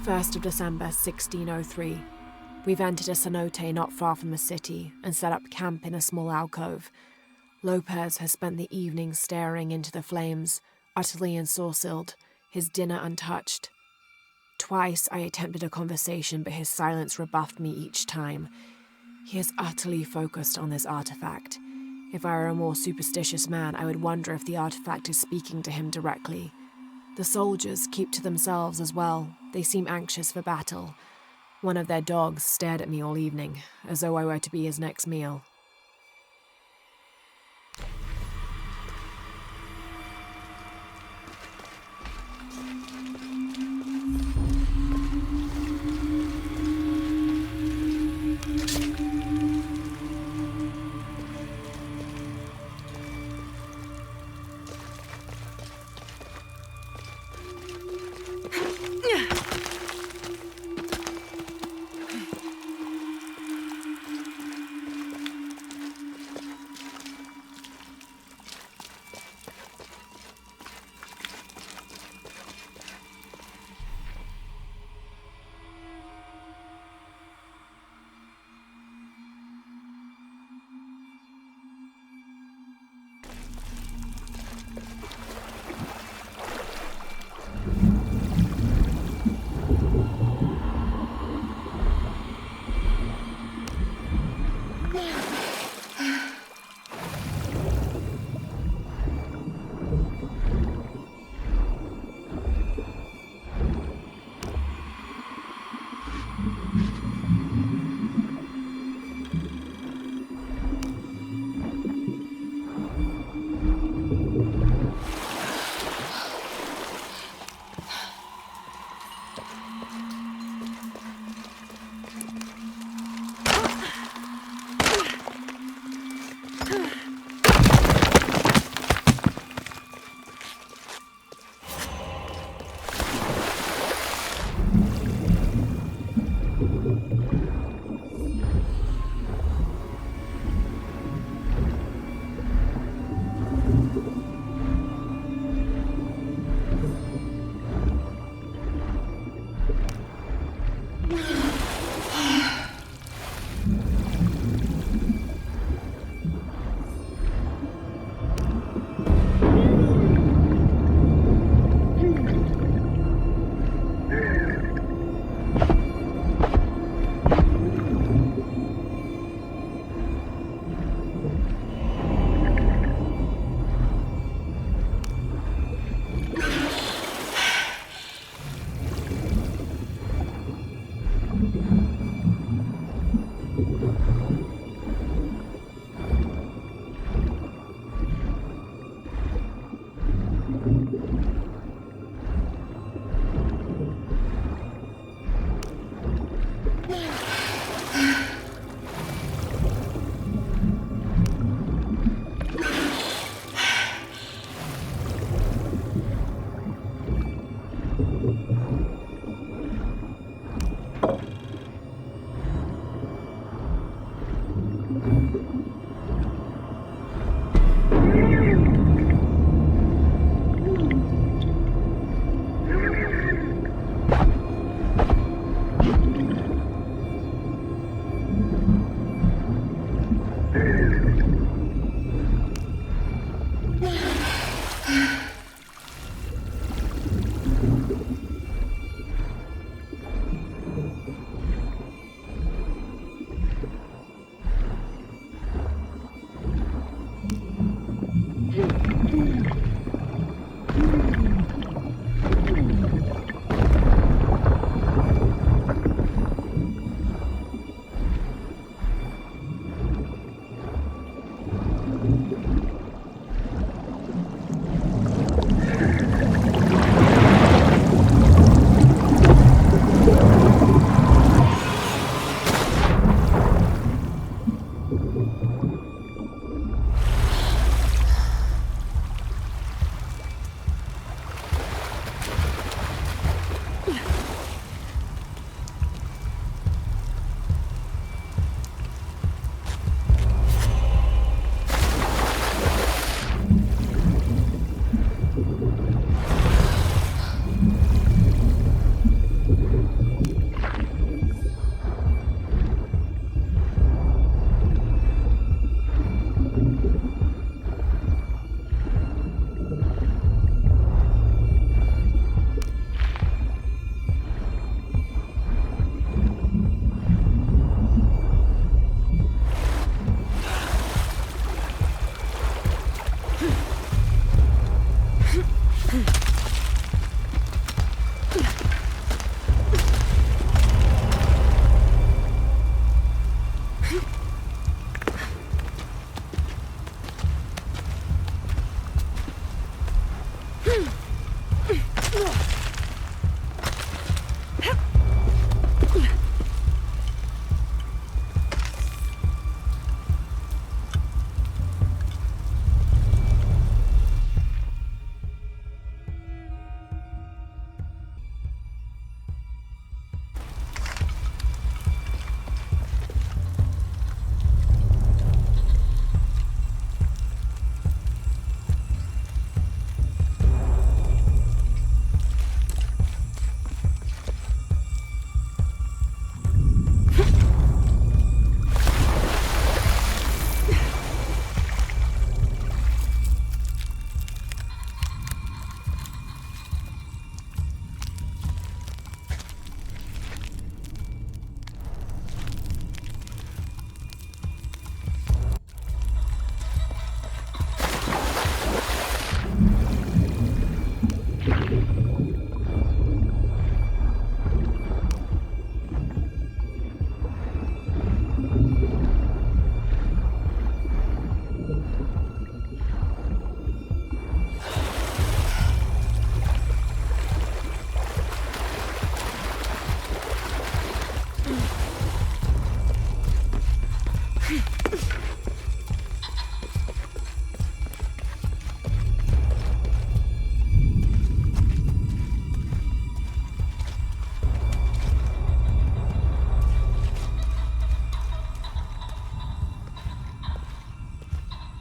First of December, 1603. We've entered a cenote not far from the city and set up camp in a small alcove. Lopez has spent the evening staring into the flames, utterly ensorcelled, his dinner untouched. Twice I attempted a conversation, but his silence rebuffed me each time. He is utterly focused on this artifact. If I were a more superstitious man, I would wonder if the artifact is speaking to him directly. The soldiers keep to themselves as well. They seem anxious for battle. One of their dogs stared at me all evening, as though I were to be his next meal.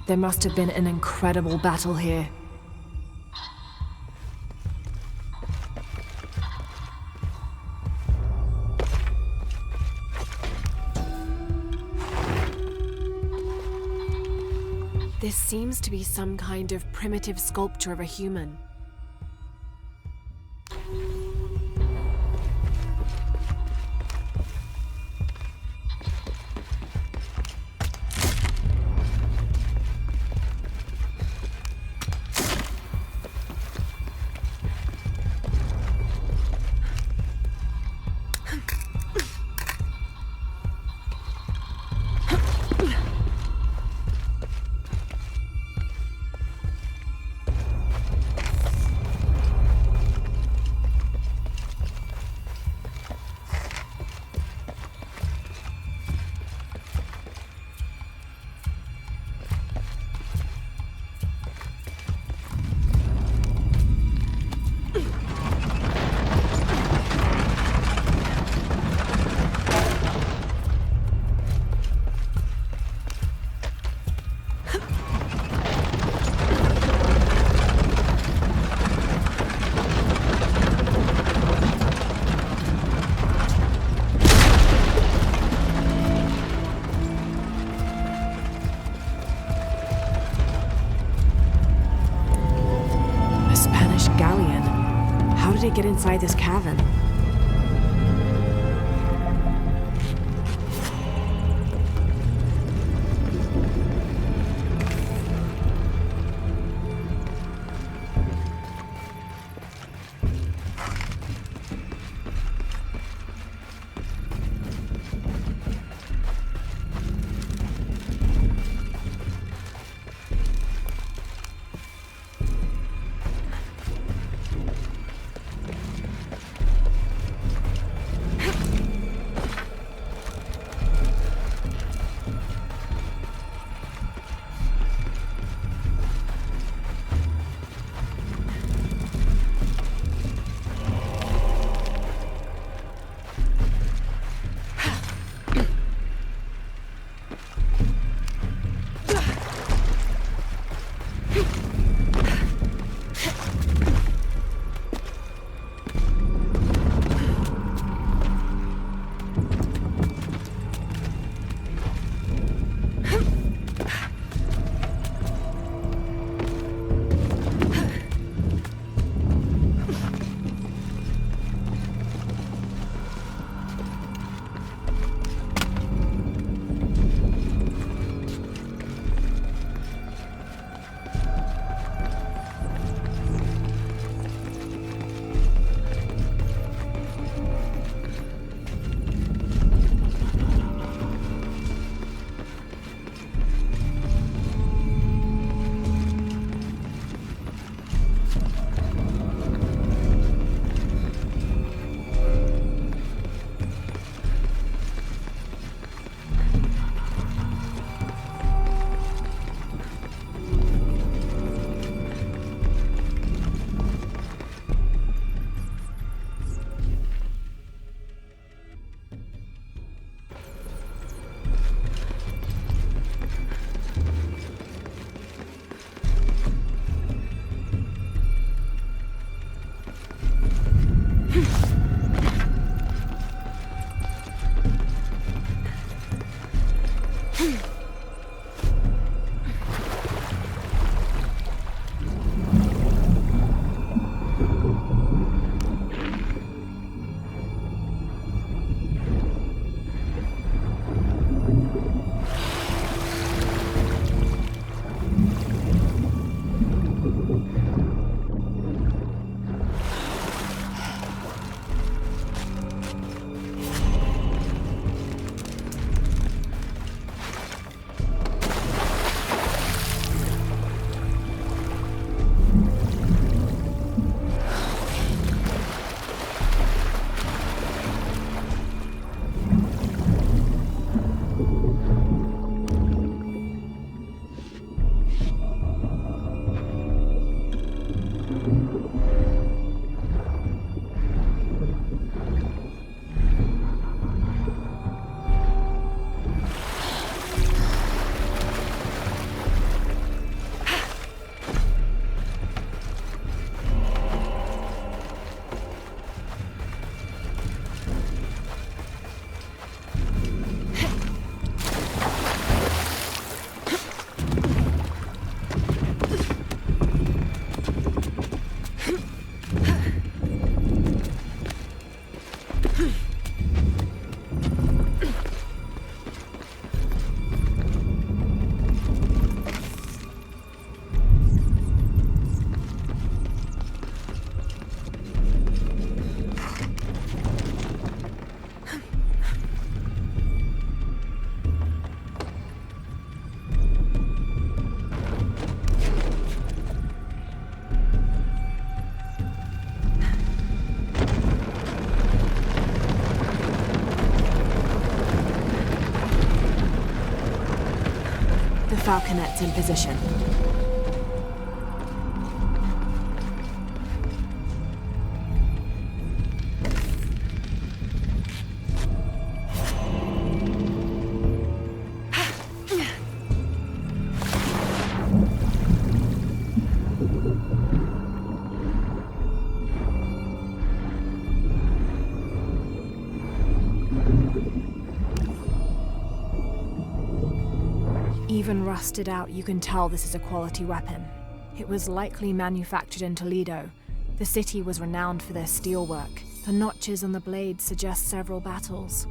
There must have been an incredible battle here. This seems to be some kind of primitive sculpture of a human. Get inside this cavern. Falconets in position. Even rusted out, you can tell this is a quality weapon. It was likely manufactured in Toledo. The city was renowned for their steelwork. The notches on the blades suggest several battles.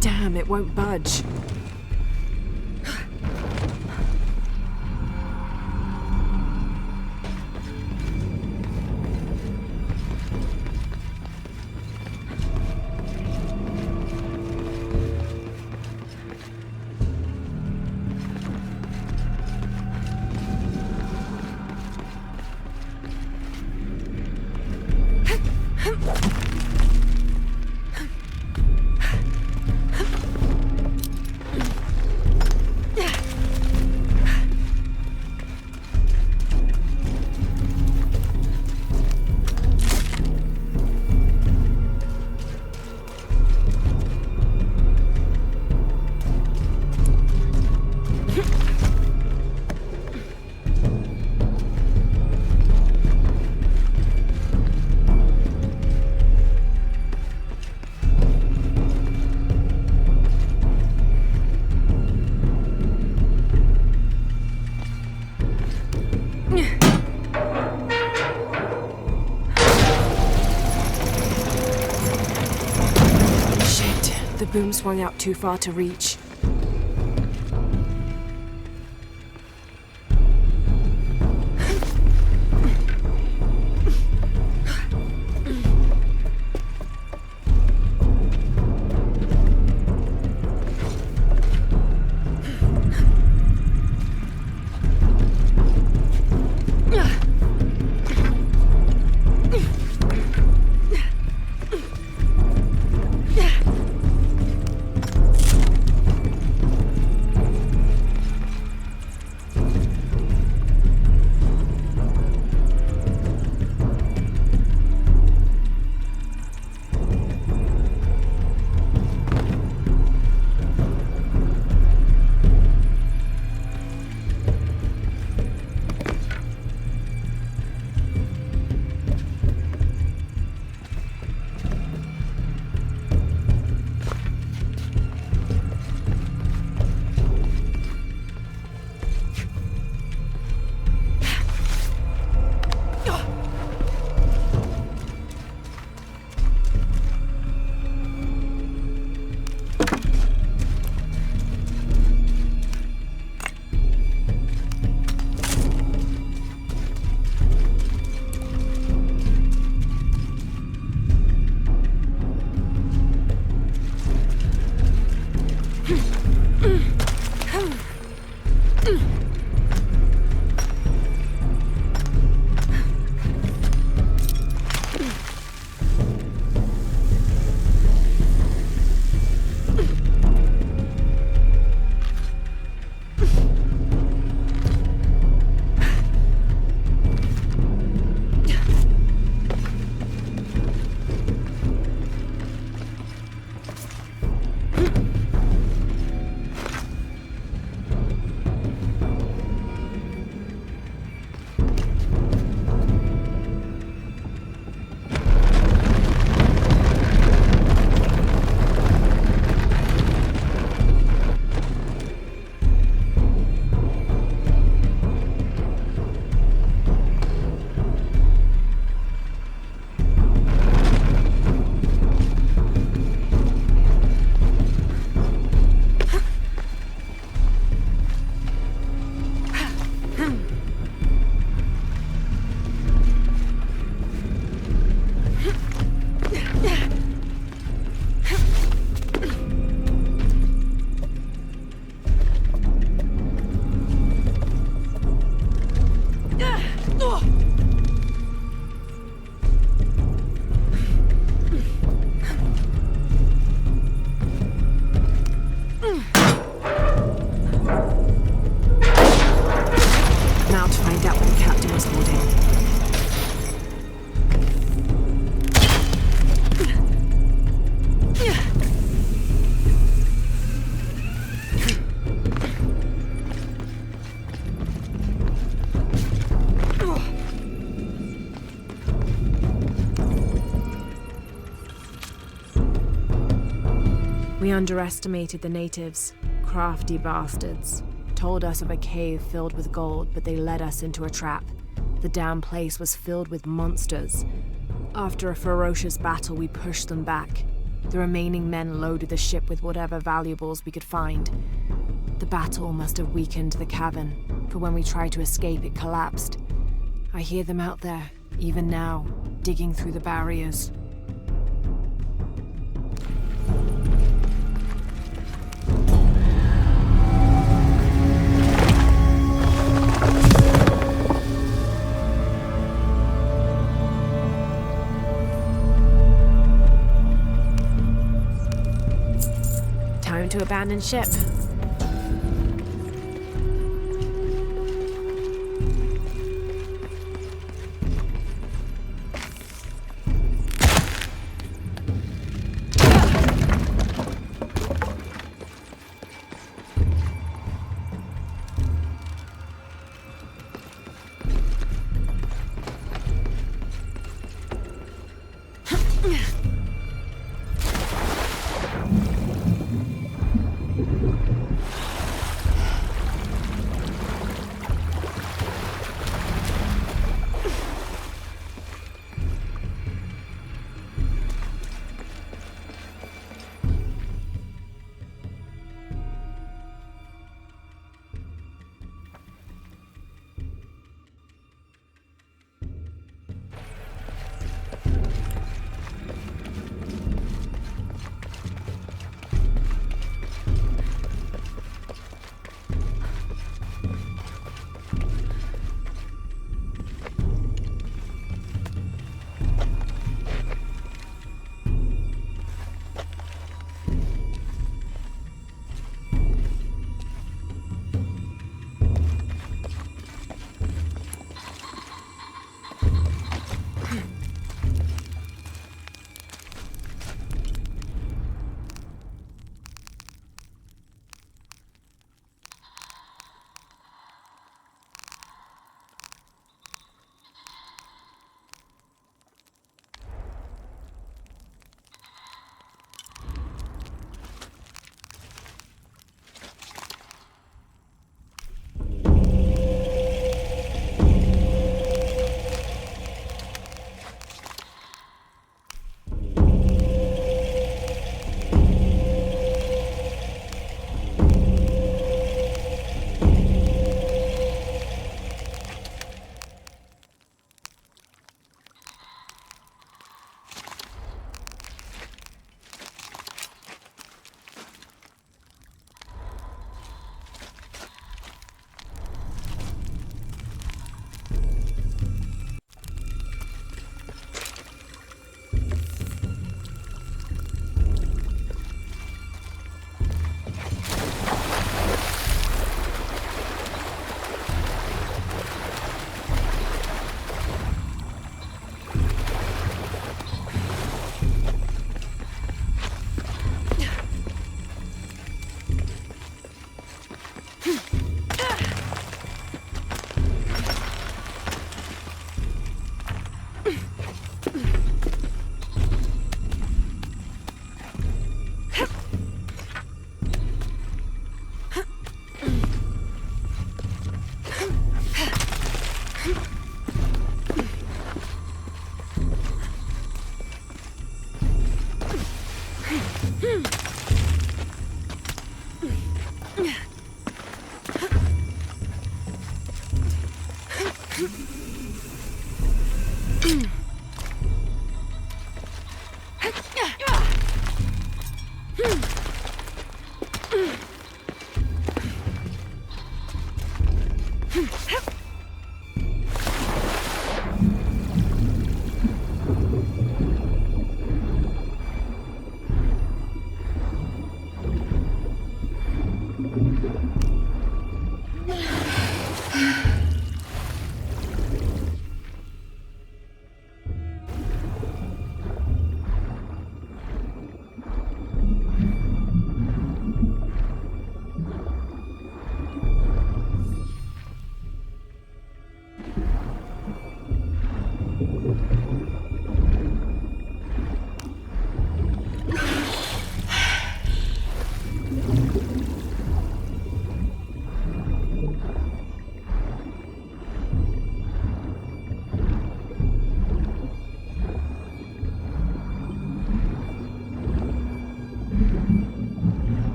Damn, it won't budge. boom swung out too far to reach. We underestimated the natives. Crafty bastards. Told us of a cave filled with gold, but they led us into a trap. The damn place was filled with monsters. After a ferocious battle, we pushed them back. The remaining men loaded the ship with whatever valuables we could find. The battle must have weakened the cavern, for when we tried to escape, it collapsed. I hear them out there, even now, digging through the barriers. Time to abandon ship.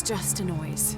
just a noise.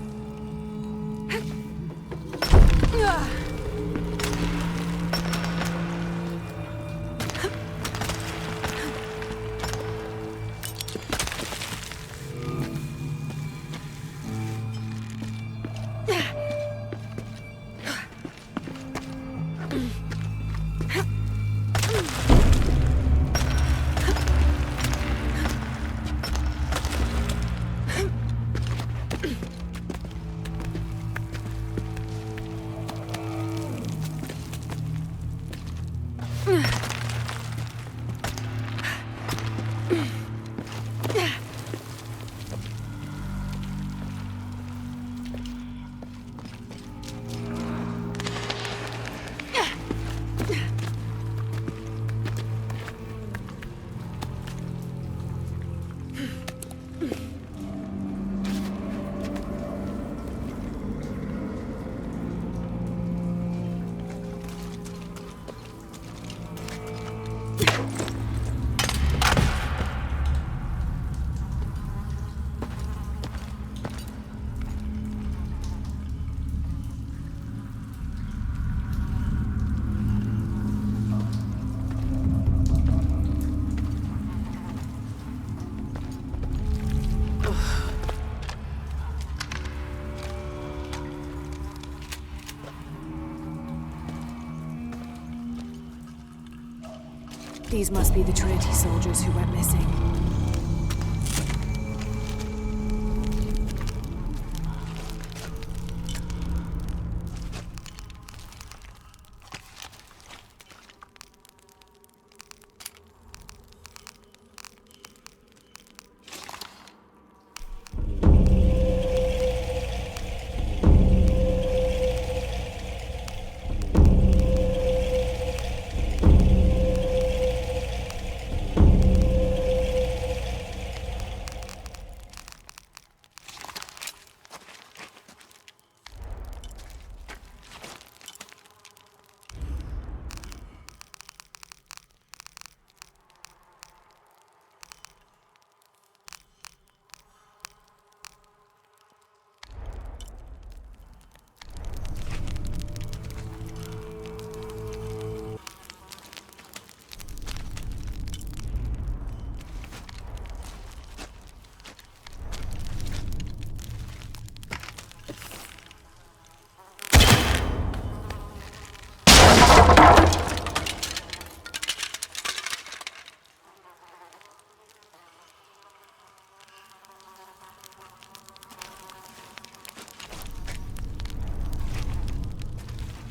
These must be the Trinity soldiers who went missing.